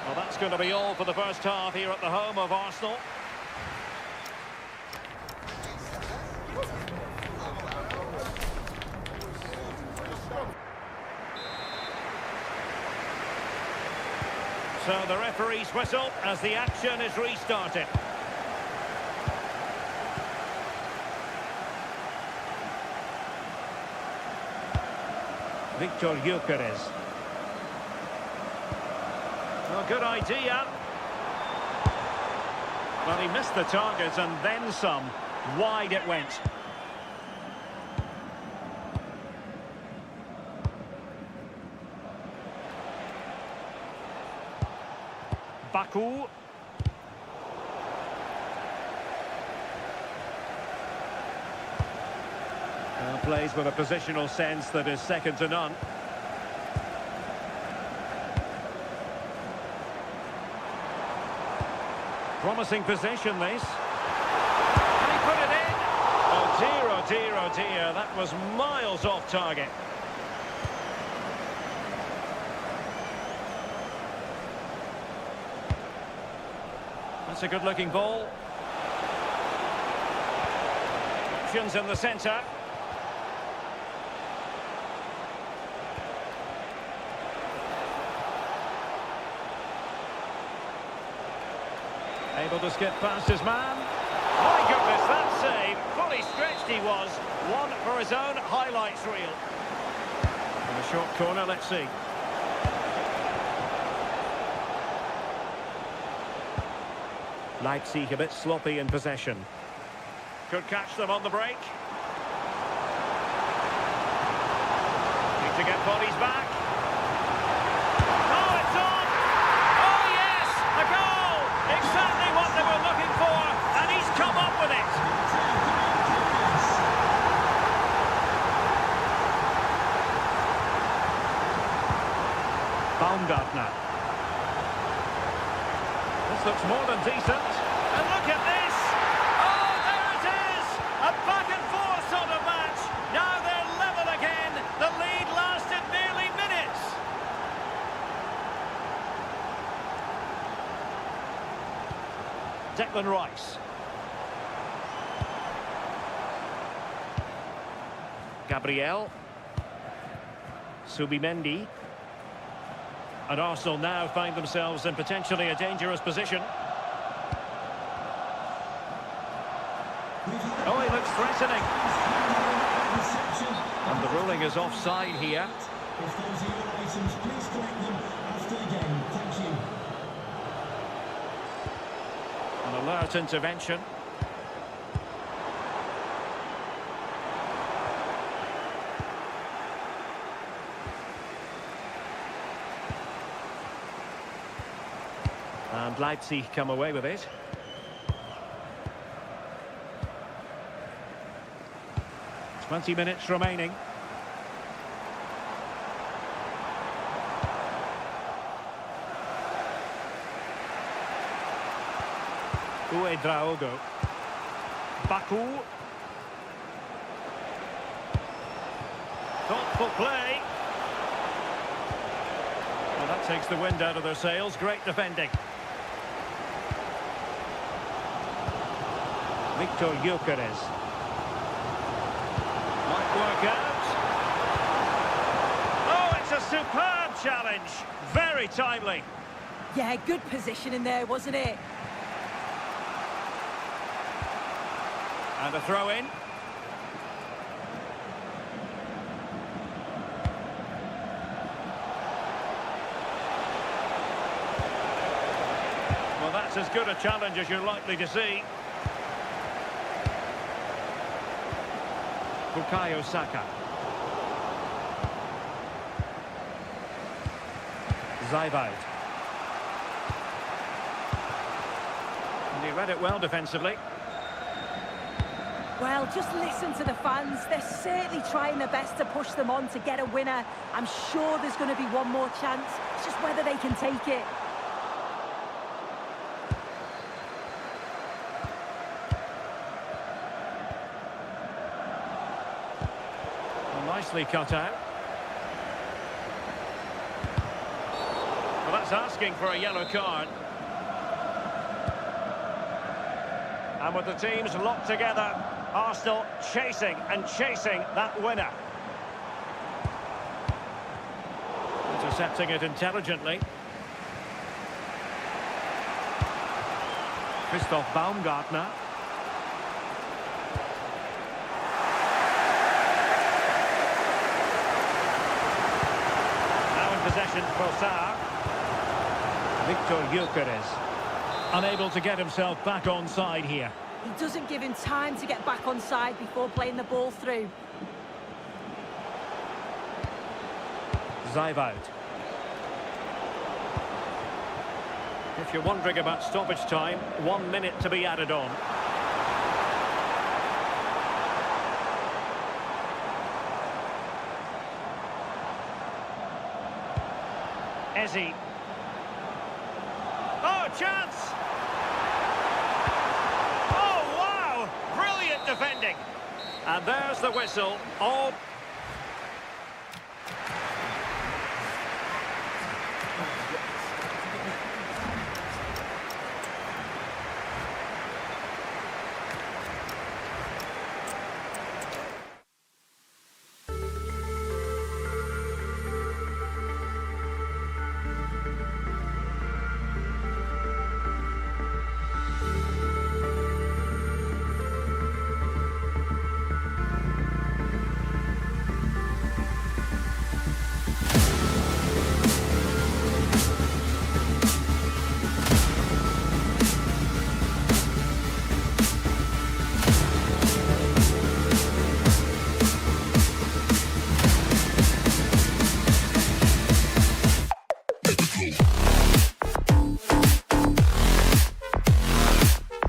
Well, that's going to be all for the first half here at the home of Arsenal. So the referee's whistle as the action is restarted. Victor Gyökeres. Well, good idea. Well, he missed the target and then some. Wide it went. Baku. Plays with a positional sense that is second to none. Promising position, this. And he put it in. Oh dear, oh dear, oh dear. That was miles off target. That's a good-looking ball. Options in the centre. Able to skip past his man. My goodness, that save. Fully stretched he was. One for his own highlights reel. In a short corner, let's see. Leipzig a bit sloppy in possession. Could catch them on the break. Need to get bodies back. Oh, it's on! Oh, yes! A goal! Exactly what they were looking for, and he's come up with it. Baumgartner. This looks more than decent. And look at this! Oh, there it is! A back-and-forth sort of match. Now they're level again. The lead lasted nearly minutes. Declan Rice. Gabriel. Subimendi. And Arsenal now find themselves in potentially a dangerous position. Oh, he looks threatening. And the ruling is offside here. If those are your items, please collect them after the game. Thank you. An alert intervention. And Leipzig come away with it. "20 minutes remaining. Uedraogo. Baku. Thoughtful play. Well, that takes the wind out of their sails. Great defending. Victor Gyökeres. Might work out. Oh, it's a superb challenge. Very timely. Yeah, good position in there, wasn't it? And a throw in. Well, that's as good a challenge as you're likely to see. Bukayo Saka. Zybalt. And he read it well defensively. Well, just listen to the fans. They're certainly trying their best to push them on to get a winner. I'm sure there's going to be one more chance. It's just whether they can take it. Well, nicely cut out. Well, that's asking for a yellow card. And with the teams locked together, Arsenal chasing and chasing that winner. Intercepting it intelligently. Christoph Baumgartner. Now in possession for Sarr. Victor Gyökeres. Unable to get himself back on side here. He doesn't give him time to get back on side before playing the ball through. Zeibout. If you're wondering about stoppage time, 1 minute to be added on. Eze. Oh, chance! Oh, wow! Brilliant defending. And there's the whistle. All